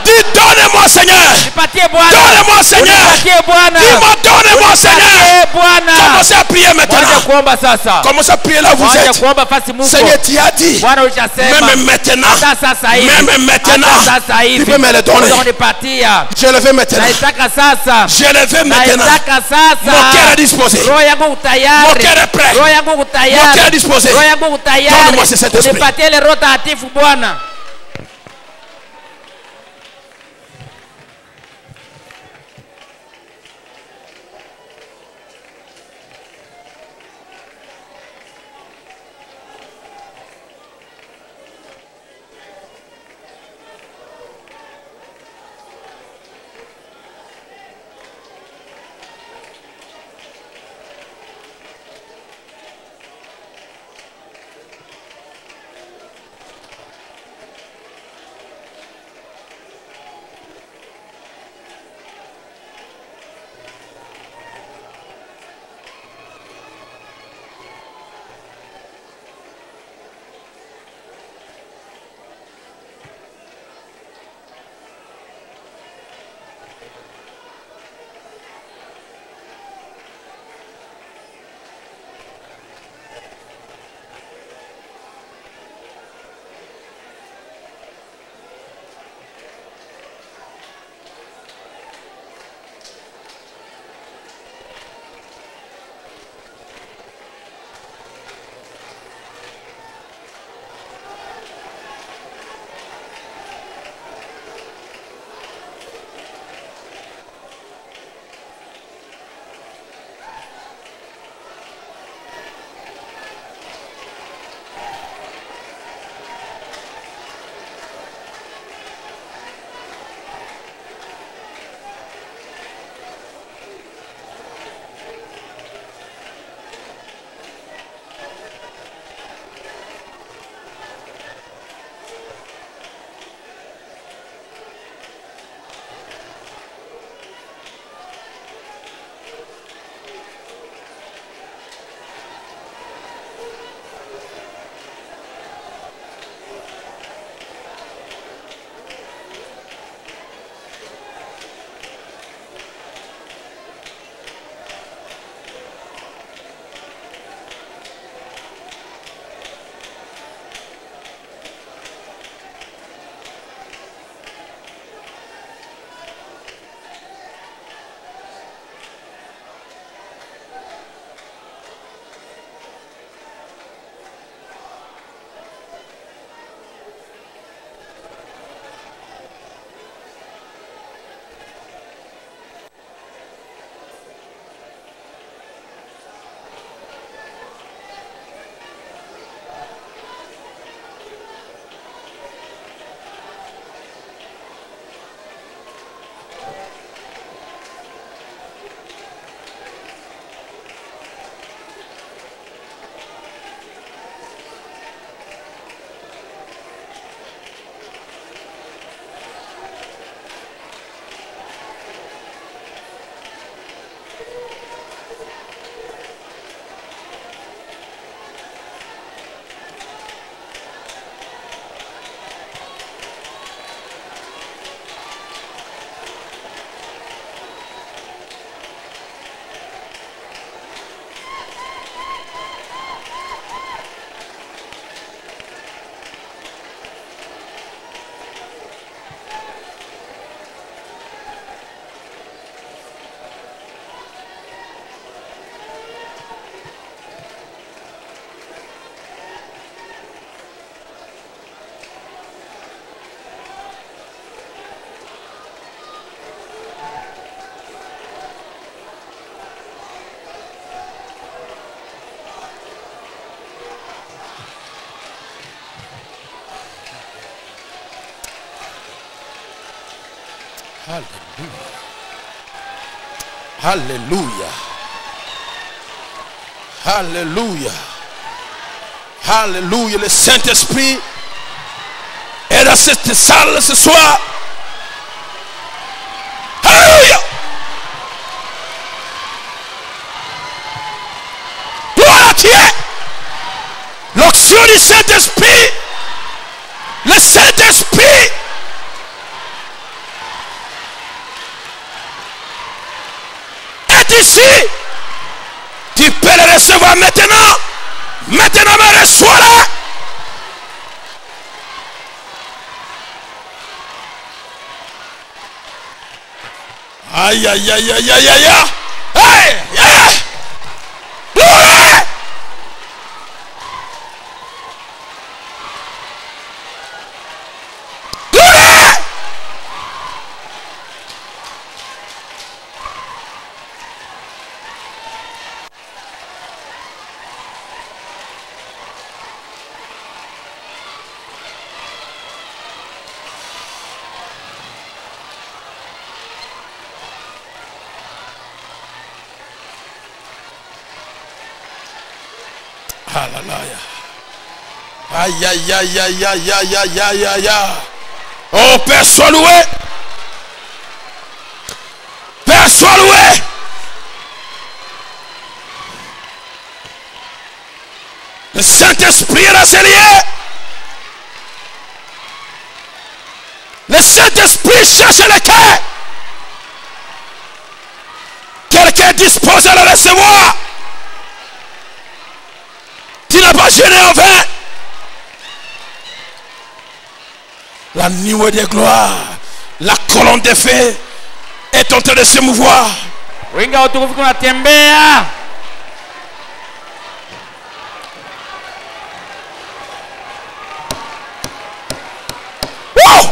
Dis donne-moi Seigneur. Nipatie Bwana. Donne-moi Seigneur. Nipatie Bwana. Dis-moi donne-moi Seigneur. Nipatie Bwana. Commencez à prier Wacha maintenant. kuomba sasa. Commencez à prier là où vous Wacha êtes. kuomba fasi Mungu. Seigneur, tu as dit. Bwana ulishasema. Même maintenant. Hata sasa hivi. Même maintenant. Hata sasa hivi. Tu peux me le donner. Unaweza kunipatia. Je le veux maintenant. Naitaka sasa. Je le veux maintenant. Naitaka sasa. Mon cœur est disposé. Roho yangu tayari. Mon cœur est prêt. Roho yangu Mon tayari. cœur est disposé. Roho yangu tayari. Donne-moi ce Saint-Esprit. Unipatie ile Roho Takatifu Bwana. Alléluia. Alléluia. Alléluia. Le Saint-Esprit est dans cette salle ce soir. Alléluia. Gloire à Dieu. L'onction du Saint-Esprit. Le Saint-Esprit est ici. Tu peux le recevoir maintenant. Maintenant, mais reçois-le. Aïe, aïe, aïe, aïe, aïe, aïe. Aïe, aïe. Gloire. Gloire. Alléluia. Aïe, aïe, aïe, aïe, aïe, aïe, aïe, aïe, aïe, aïe. Oh, Père, sois loué. Père, sois loué. Le Saint-Esprit est dans ces lieux. Le Saint-Esprit cherche le cœur. Quelqu'un est disposé à le recevoir. Tu n'as pas gêné en vain. La nuée de gloire, la colonne de feu est en train de se mouvoir. Wingi wa utukufu kunatembea. Wow!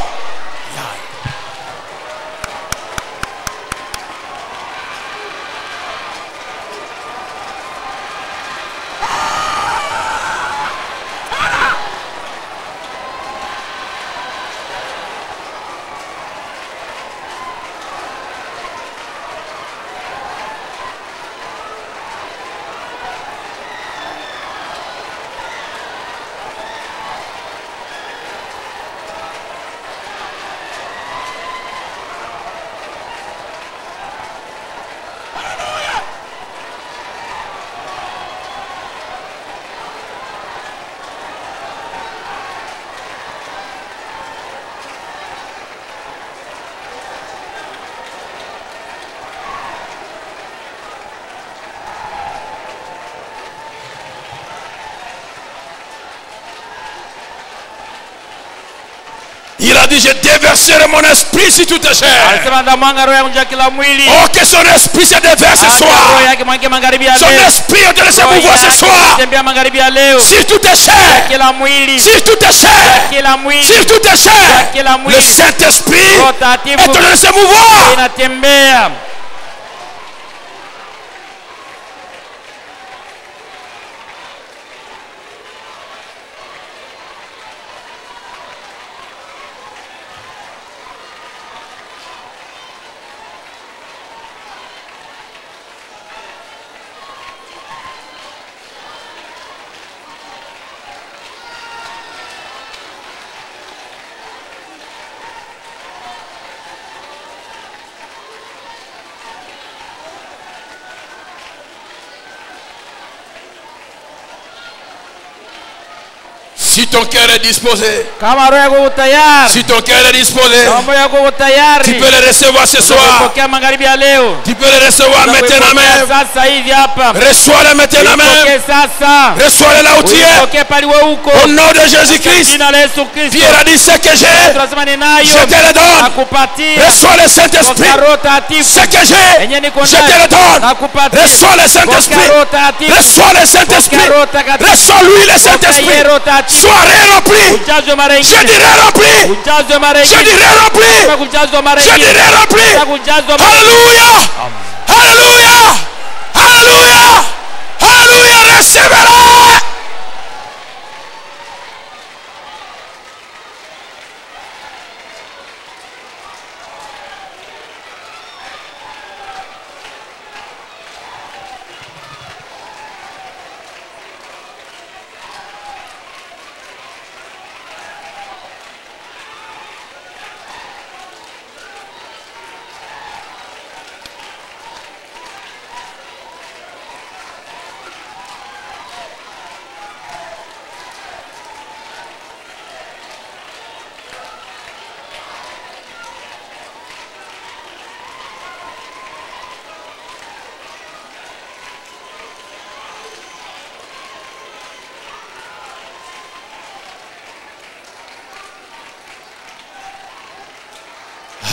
Il a dit, je déverserai mon esprit sur toute chair. Alisema ndamwanga roho yangu juu ya kila mwili. Oh, que son esprit se déverse ce soir. Roho yake mwanga magharibi ya Son leo. esprit est de se mouvoir ce soir. Tembea magharibi ya leo. Sur toute chair. Kila mwili. Sur toute chair. Kila mwili. Sur toute chair. Kila mwili. Le Saint-Esprit Roho est Takatifu en train de se mouvoir. inatembea. Si ton cœur est disposé, Kama roho yako iko tayari. si ton cœur est disposé, Kama moyo wako uko tayari. tu peux le recevoir ce soir. Unapokea magharibi ya leo. Tu peux le recevoir maintenant même. Sasa hivi hapa. Reçois-le maintenant même. Upokee sasa. Reçois-le là où tu es. Upokee pale wewe uko. Au nom de Jésus-Christ. Jina la Yesu Kristo. Pierre a dit ce que j'ai, Tunasema ninayo. je te le donne. Nakupatia. Reçois le Saint-Esprit. Pokea Roho Takatifu. Ce que j'ai, Yenye niko je te nayo. le donne. Nakupatia. Reçois le Saint-Esprit. Pokea Roho Takatifu. Reçois le Saint-Esprit. Pokea Roho Takatifu. Reçois-lui le Saint-Esprit. Pokea Roho Takatifu. Sois rempli. Ujazwe mara Je nyingine. dirai rempli. Ujazwe mara Je nyingine. dirai rempli. Kujazwa mara Je nyingine. dirai rempli. Kujazwa mara Alléluia. Alléluia. Alléluia. Alléluia. Recevez-le.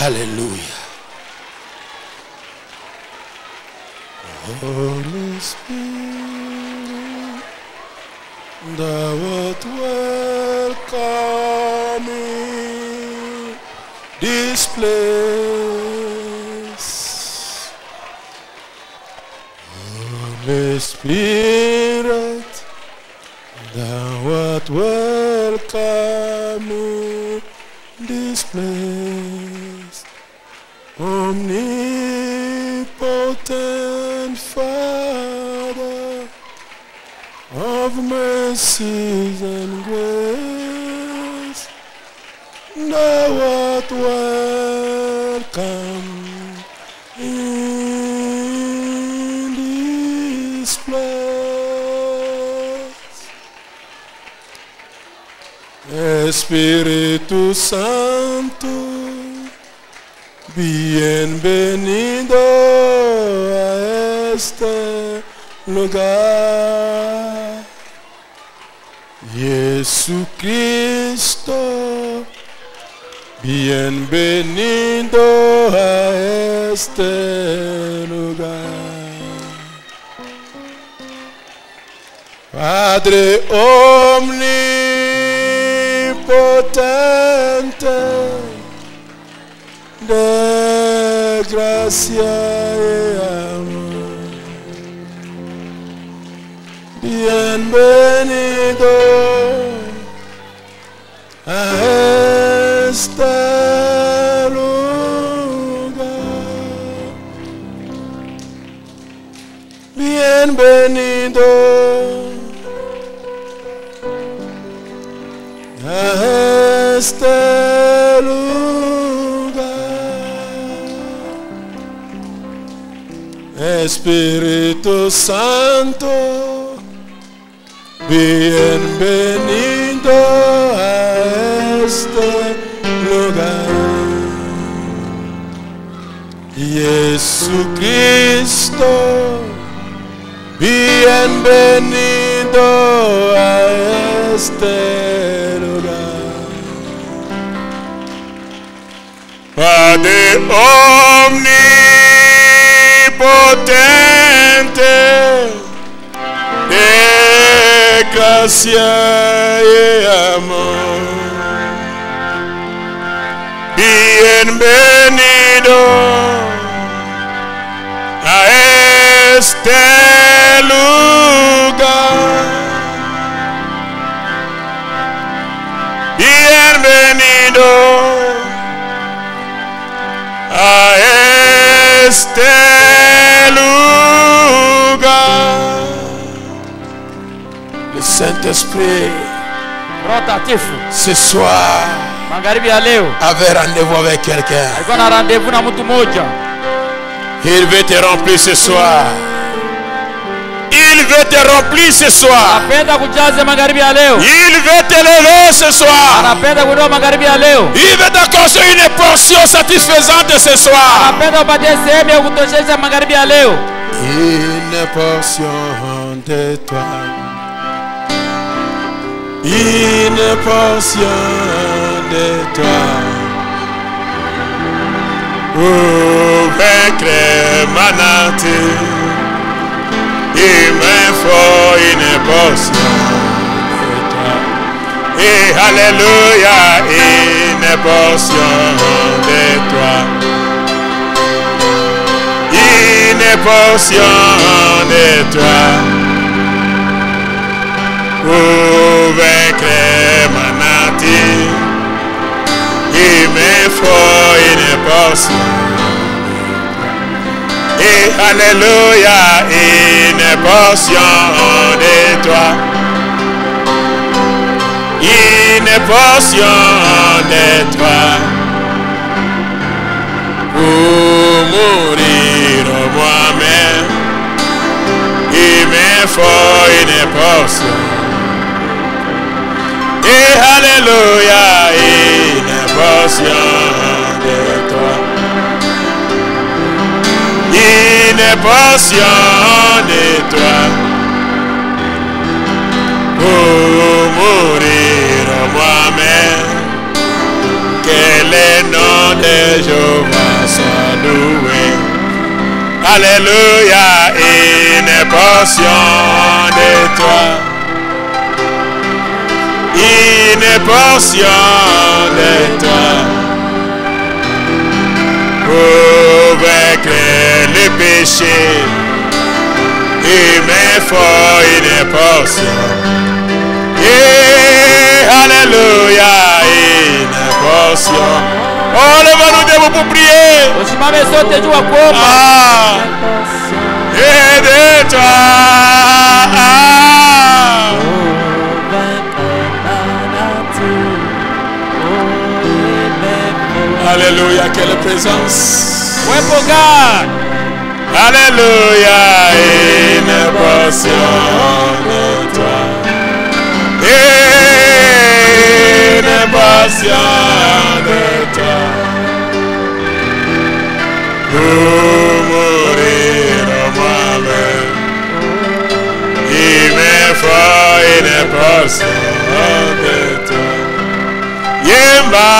Alléluia. Holy Spirit, thou art welcome in this place. Holy Spirit, thou art welcome in this place. Omnipotent Father of mercies and grace, thou art welcome in this place. Espíritu Santo, bienvenido a este lugar. Jesucristo, bienvenido a este lugar. Padre omnipotente, de gracia y amor, bienvenido a este lugar. Bienvenido a este lugar. Espíritu Santo, bienvenido a este lugar. Jesucristo, bienvenido a este lugar. Padre omnipotente, de gracia y amor, bienvenido a este lugar. Bienvenido a este lugar. Le Saint-Esprit, Rotatifu. ce soir, Magharibi ya leo avait rendez-vous avec quelqu'un. alikuwa na rendezvous na mtu mmoja. Il veut te remplir ce soir. Il veut te remplir ce soir. Anapenda kujaza magharibi ya leo. Il veut te lever ce soir. Anapenda kutoa magharibi ya leo. Il veut t'accorder une portion satisfaisante ce soir. Anapenda upatie sehemu ya kutoshesha magharibi ya leo. Une portion de toi. Une portion de toi. Pour vaincre ma nature, il me faut une portion de toi. Et alléluia, une portion de toi. Une portion de toi. Pour vaincre ma nature, il me faut une portion. Et alléluia, une portion de toi. Une portion de toi. Pour mourir moi-même, il me faut une portion. Et alléluia, une portion de toi. Une portion de toi. Pour mourir moi-même, que le nom de Jéhovah soit loué. Alléluia, une portion de toi. Une portion de toi. Pour vaincre le péché, il me faut une portion. Et alléluia, une portion. Oh, levez-nous debout pour prier. Ah, et de toi. Alléluia, quelle présence. Alléluia, une portion de toi. Une portion de toi. Pour mourir moi-même, il me faut une portion de toi. Yemba,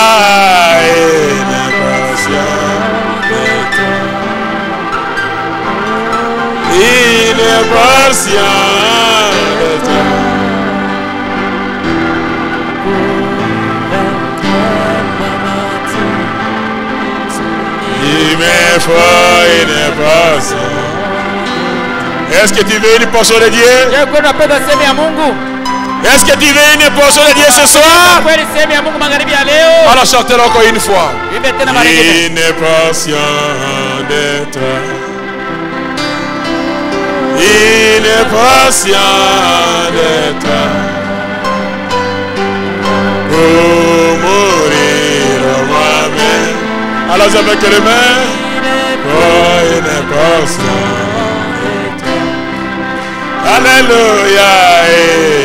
une portion de toi. Une portion de toi. Il me faut une portion. Est-ce que tu veux une portion de Dieu? Est-ce que tu veux une portion de Dieu ce soir? Alors chantez-le encore une fois. Une portion de toi. Une portion de toi. Pour mourir moi-même. Alors avec les mains. Oh, une portion de toi. Alléluia,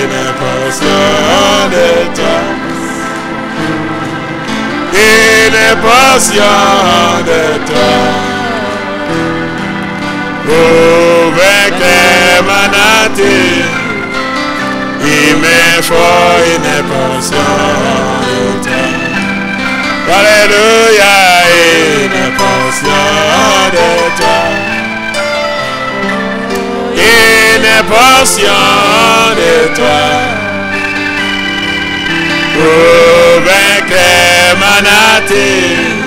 une portion de toi. Une portion de toi. Pour vaincre ma nature, il me faut une portion de toi. Alléluia, une portion de toi. Une portion de toi. Pour vaincre ma nature,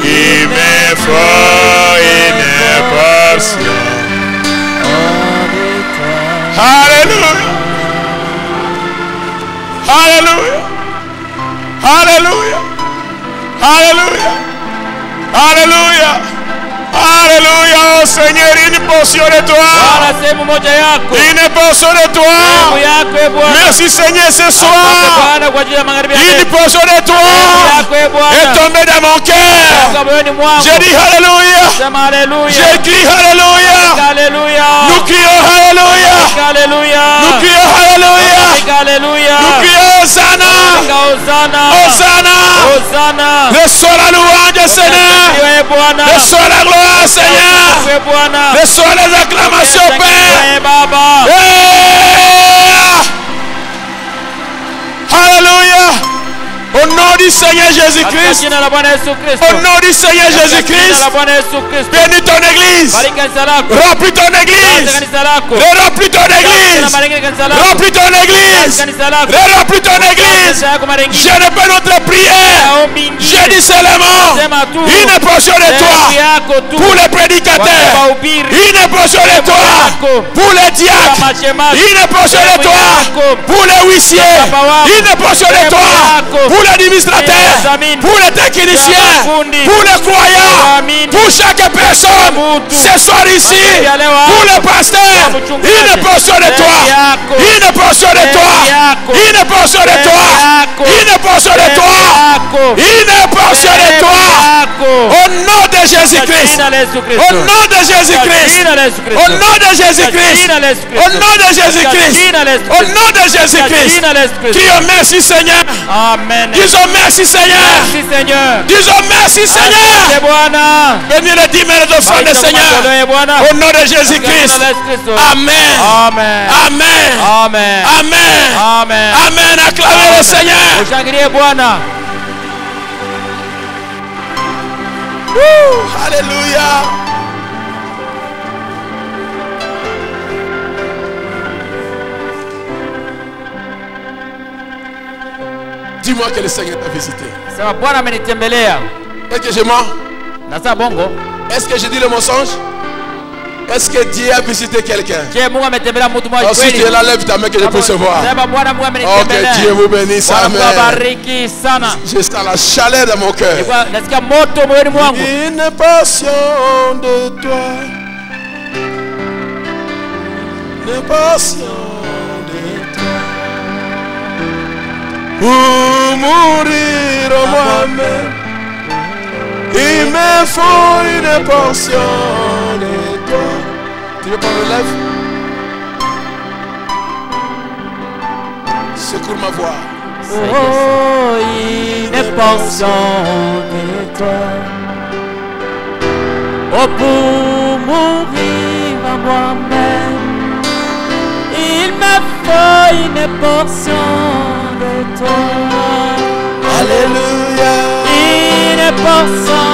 il me faut une portion. Alléluia. Alléluia. Alléluia. Alléluia. Alléluia. Alléluia, oh Seigneur, une portion de toi. Une portion de toi. Merci Seigneur ce soir. Une portion de toi est tombée dans mon cœur. J'ai dit Alléluia. J'ai crié Alléluia. Nous crions Alléluia. Nous crions Alléluia. Nous crions Hosanna. Hosanna. Reçois la louange Seigneur. Reçois la gloire Seigneur. Reçois les acclamations Père. Alléluia. Au nom du Seigneur Jésus-Christ. Au nom du Seigneur Jésus-Christ. Bénis ton église. Remplis ton église. Remplis ton église. Remplis ton église. Remplis ton église. Je ne peux notre prière. Je dis seulement une portion de toi pour les prédicateurs. Une portion de toi pour les diacres. Une portion de toi pour les huissiers. Une portion de toi pour les administrateurs, pour les techniciens, pour les croyants, pour chaque personne ce soir ici, pour le pasteur, une portion de toi, une portion de toi, une portion de toi, une portion de toi, une portion de toi, au nom de Jésus-Christ, au nom de Jésus-Christ, au nom de Jésus-Christ, au nom de Jésus-Christ, au nom de Jésus-Christ, crions merci Seigneur. Amen. Disons merci Seigneur. Disons merci Seigneur. Bénis les 10 000 enfants de Seigneur. Au nom de Jésus-Christ. Amen. Amen. Amen. Amen. Amen. Amen. Amen. Acclamez le Seigneur. Alléluia. Dis-moi que le Seigneur t'a visité. Sema Bwana amenitembelea. Est-ce que je mens? Nasa bongo. Est-ce que je dis le mensonge? Est-ce que Dieu a visité quelqu'un? Je Mungu ametembelea mtu mmoja Si tu es là, lève ta main que je puisse voir. Sema Bwana Mungu Oh, amenitembelea. que Dieu vous bénisse. Bwana Mungu Amen. abariki sana. Je sens la chaleur dans mon cœur. Nasikia moto moyoni mwangu. Une passion de toi. Une passion de toi. Pour mourir en moi-même, il me faut une portion de toi. Tu veux prendre le lèvre? Secours ma voix. Oh, une portion de toi. Oh, pour mourir à moi-même, il me faut une portion de toi. Alléluia. Une portion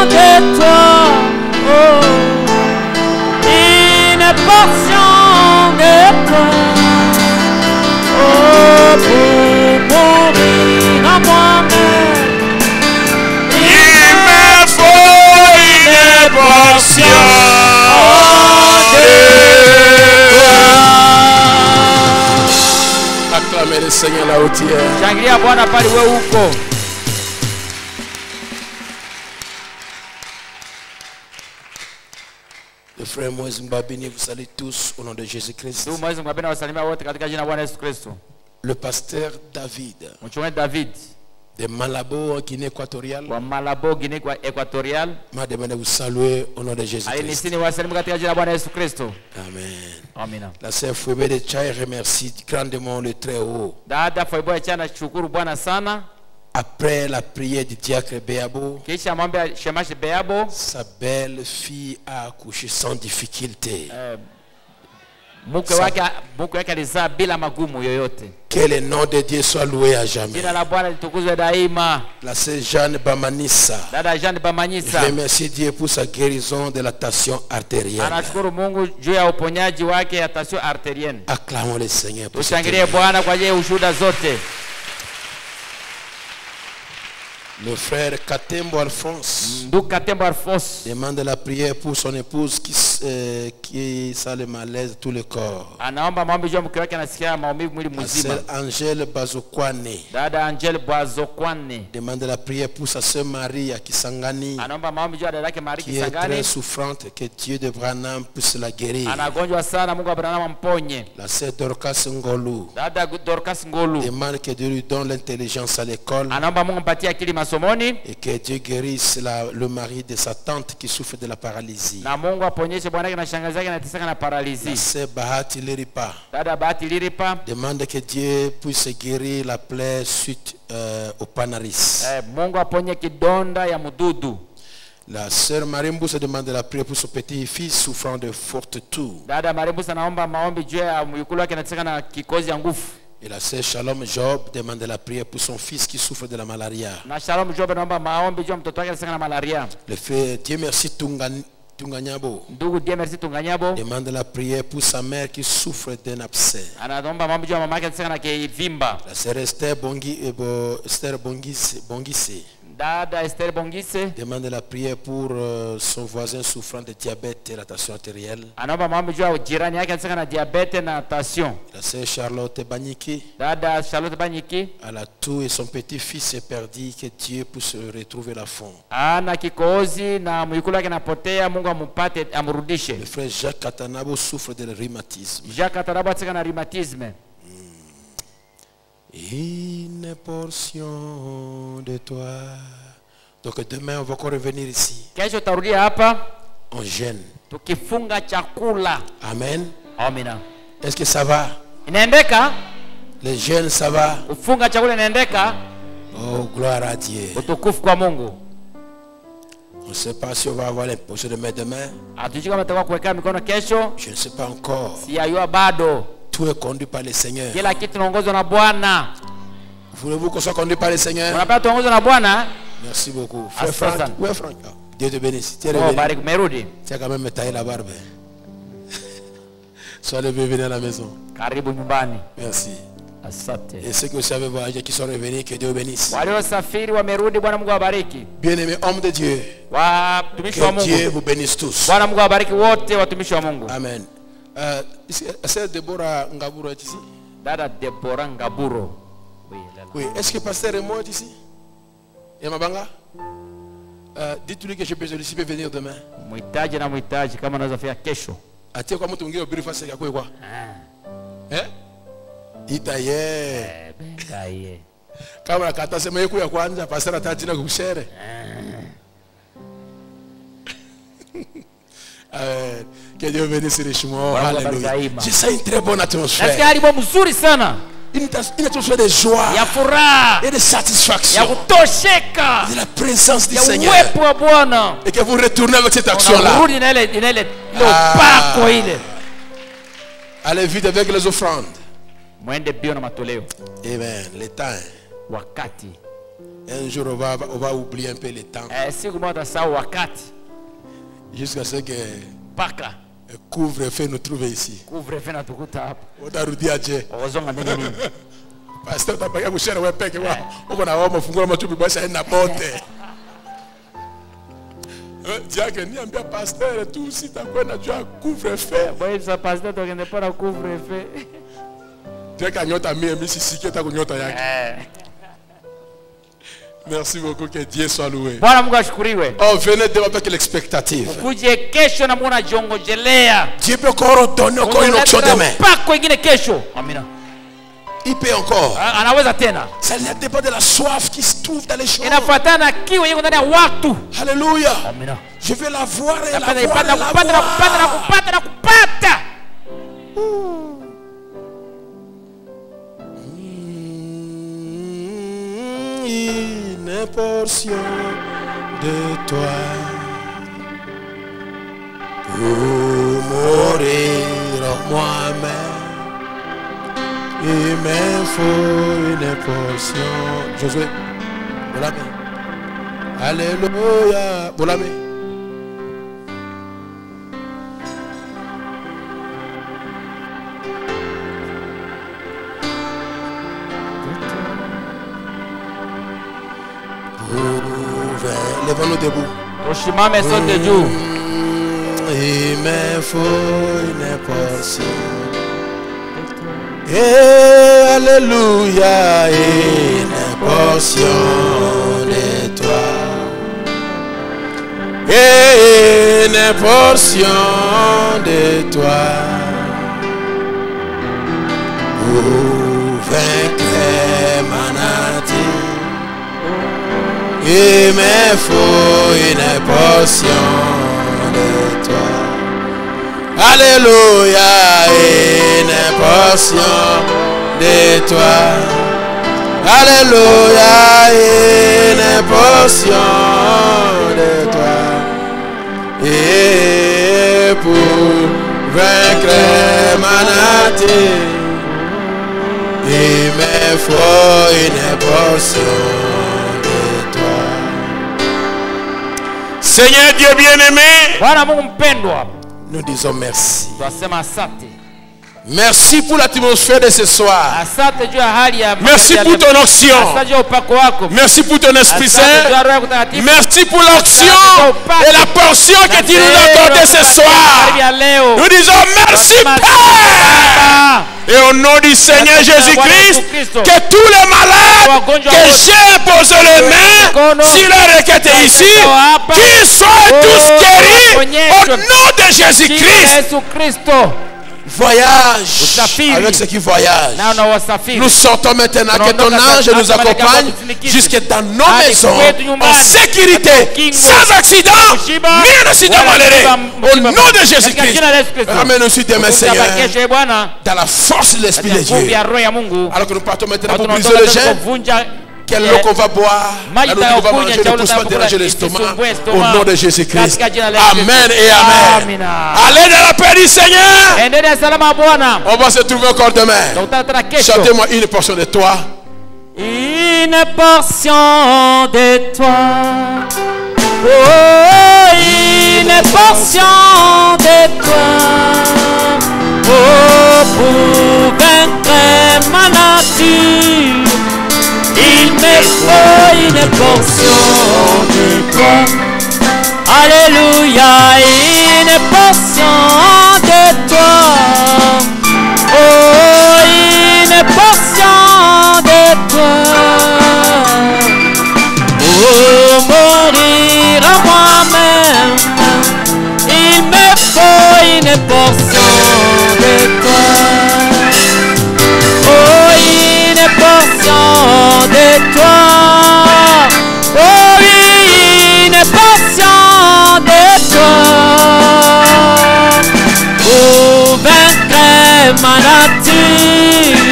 de toi. Oh, une portion de toi. Oh, pour mourir à moi-même, Il me faut une portion de toi. Acclamez le Seigneur là où tu es. Shangilia Bwana pale wewe uko. Le frère Moïse Mbabini vous salue tous au nom de Jésus-Christ. Ndugu Mwenyezi Mungu apenda wasalimia wote katika jina la Bwana Yesu Kristo. Le pasteur David Mchungaji David de Malabo en Guinée équatoriale wa Malabo Guinea Equatorial m'a demandé de vous saluer au nom de Jésus-Christ. alinisini wasalimu katika jina la Bwana Yesu Kristo. Amen. Amina. La sœur Fouébé de Tchai remercie grandement le Très-Haut. Dada Foiboya chana shukuru Bwana sana. Après la prière du diacre Béabo, Kisha maombi ya shemashi Beabo, sa belle-fille a accouché sans difficulté. mke wake alizaa bila magumu yoyote. Que le nom de Dieu soit loué à jamais. Jina la Bwana litukuzwe daima. La sœur Jeanne Bamanissa Dada Jean Bamanyisa remercie Dieu pour sa guérison de la tension artérielle. anashukuru Mungu juu ya uponyaji wake ya tension arterienne. Acclamons le Seigneur pour ce Tushangilie Bwana kwa ajili ya ushuhuda zote. Le frère Katembo Alphonse Ndugu Katembo Alphonse demande la prière pour son épouse qui sent le malaise tout le corps. anaomba maombi juu ya mke wake anasikia maumivu mwili La mzima. sœur Angèle Bazokwane Dada Angel Bwazokwane demande la prière pour sa sœur Marie à Kisangani, anaomba maombi juu ya dada yake Maria qui est très Kisangani, souffrante, que Dieu de Branham puisse la guérir. anagonjwa sana, Mungu Abrahamu amponye. La sœur Dorcas Ngolu Dada Dorcas Ngolu demande que Dieu lui donne l'intelligence à l'école anaomba Mungu mpatie akili masomoni et que Dieu guérisse le mari de sa tante qui souffre de la paralysie. na Mungu aponyeshe bwana yake na shangazi yake anateseka na La paralizi. sœur Bahati Liripa Dada Bahati Liripa demande que Dieu puisse guérir la plaie suite au panaris. Mungu aponye kidonda ya mududu. La sœur Marimbu se demande la prière pour son petit-fils souffrant de forte toux. Dada Maribusa naomba maombi juu ya mjukulu wake anateseka na kikozi ya nguvu. Et la sœur Shalom Job demande la prière pour son fils qui souffre de la malaria. Na Shalom Job naomba maombi juu ya mtoto wake anateseka na malaria. Le frère Dieu merci Tunganyabo Ndugu Dieu merci Tunganyabo demande la prière pour sa mère qui souffre d'un abcès. anaomba maombi juu ya mama yake anateseka na kivimba. La sœur Esther Bongisse Dada Esther Bongise demande la prière pour son voisin souffrant de diabète et la tension artérielle. anaomba maombi juu ya jirani yake anateseka na diabete na tension. La sœur Charlotte Banyiki Dada Charlotte Banyiki a la toux et son petit-fils est perdu, que Dieu puisse retrouver la fond. ana kikohozi na mjukulu wake anapotea, Mungu amupate amrudishe. Le frère Jacques Katanabo souffre de rhumatisme. Jacques Atarabo anateseka na rhumatisme. Une portion de toi. Donc demain on va encore revenir ici. Kesho tarudia hapa On jeûne. tukifunga chakula. Amen. Amina. Est-ce que ça va? Inaendeka? Le jeûne ça va? Kufunga chakula inaendeka? Oh gloire à Dieu. Utukufu kwa Mungu. On ne sait pas si on va avoir l'imposition de mettre demain. Hatujui kama tutakuwa kuweka mikono kesho. Je ne sais pas encore. Siyajua bado. Tout est conduit par le Seigneur. Kila kitu kinaongozwa na Bwana. Voulez-vous qu'on soit conduit par le Seigneur? Unapenda tuongozwe na Bwana? Merci beaucoup. Frère Asante Franck. sana. Où est Franck? Dieu te bénisse. Tu es Mungu revenu. awabariki. Umerudi? Tu as quand même taillé la barbe. Sois le bienvenu à la maison. Karibu nyumbani. Merci. Asante. Et ceux qui savent voyager, qui sont revenus, que Dieu bénisse. Waliosafiri wamerudi, Bwana Mungu awabariki. Bien-aimés hommes de Dieu, Watumishi wa que Dieu Mungu, vous bénisse tous. Bwana Mungu awabariki wote watumishi wa Mungu. Amen. C'est Deborah Ngaburo est ici? Dada Deborah Ngaburo. Oui, là, là. Oui. Est-ce que Pasteur Raymond est ici? Et Mabanga? Dites-lui que j'ai besoin de lui, s'il peut venir demain. Mhitaji na mhitaji kama unaweza fika kesho. Atie kwa mtu mwingine ubiri fasi ya kwa. Eh? Itaye. Benga ye. Kama nakata sema yeku ya kwanza pastor atatina kukushere. Que Dieu bénisse richement. Alléluia. Je sens une très bonne atmosphère. Nasikia hali mzuri sana. Une atmosphère de joie Ya furaha. et de satisfaction. Ya kutosheka. De la présence du Ya Seigneur. uwepo wa Bwana. Et que vous retournez avec cette action-là. Unarudi na ile upako ile. Allez vite avec les offrandes. Mwende bio na matoleo. Amen. Le temps. Wakati. Un jour, on va oublier un peu le temps. Siku moja tasahau wakati. Jusqu'à ce que Paka. couvre-feu nous trouve ici. Couvre-feu na tukuta hapa. Utarudi aje. Ozonga ndenge nini? Pastor utapakia kushare wewe peke wako. Uko na wao mafunguro machupi basi haina bote. Diake niambia pasteur tu sitakwenda juu ya couvre-feu. Bwana sa pastor tokende para couvre-feu. Diake anyota mimi sisikie takunyota yake. Merci beaucoup, que Dieu soit loué. Bwana Mungu ashukuriwe. Oh, venez demain avec l'expectative. Kuje kesho na mwana jongojelea. Dieu peut encore donner encore une option demain. Pako ingine kesho. Amina. Il peut encore. Anaweza tena. Ça dépend de la soif qui se trouve dans les choses. Inafuatana na kiu yenye ndani ya watu. Alléluia. Amina. Je vais la voir et la Napenda voir. na kupata. Une portion de toi pour mourir en moi-même. Il me faut une portion. Josué, Bolame. Alléluia. Bolame. Levons-nous debout. Ushimame sote juu. Il me faut une portion. Et alléluia, une portion de toi. Et une portion de toi. Pour vaincre ma nature. Il me faut une portion de toi. Alléluia, une portion de toi. Alléluia, une portion de toi. Et pour vaincre ma nature, il me faut une portion. Seigneur Dieu bien-aimé, Bwana Mungu mpendwa, nous disons merci. tunasema asante. Merci pour l'atmosphère de ce soir. Asante juu ya hali ya Merci pour ton onction. Asante juu ya upako wako. Merci pour ton Esprit Asante juu Saint. ya Roho Mtakatifu. Merci pour l'onction et la portion que tu nous as accordée ce soir. Nous disons merci Père. Et au nom du Seigneur Jésus-Christ, que tous les malades que j'ai posé les mains, si leur requête est ici, qu'ils soient tous guéris au nom de Jésus-Christ. Voyage avec ceux qui voyagent. Nous sortons maintenant, que ton ange nous accompagne jusque dans nos maisons en sécurité, sans accident, ni incident malheureux. Au nom de Jésus-Christ, ramène-nous sur demain, Seigneur, dans la force de l'Esprit de Dieu. Alors que nous partons maintenant pour briser le jeûne, quelle eau qu'on va boire, la nourriture qu'on va manger, ne pousse pas déranger l'estomac. Au nom de Jésus-Christ. Amen et Amen. Allez dans la paix du Seigneur. On va se trouver encore demain. Chantez-moi une portion de toi. Une portion de toi Oh, une portion de toi. Oh, pour vaincre ma nature, il me faut une portion de toi. Alléluia, une portion de toi. Oh, une portion de toi. Pour mourir à moi-même, il me faut une portion de toi. Oh, une portion de toi. Oh, une portion de toi. Pour vaincre ma nature,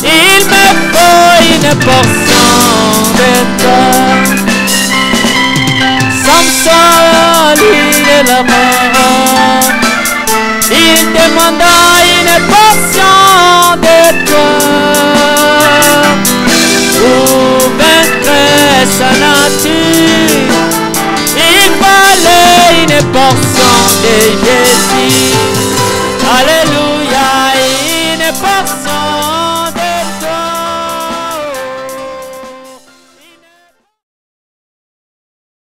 il me faut une portion de toi. Samson, il est la mort. Il demanda une portion de toi. Pour vaincre sa nature, il fallait une portion de Jésus.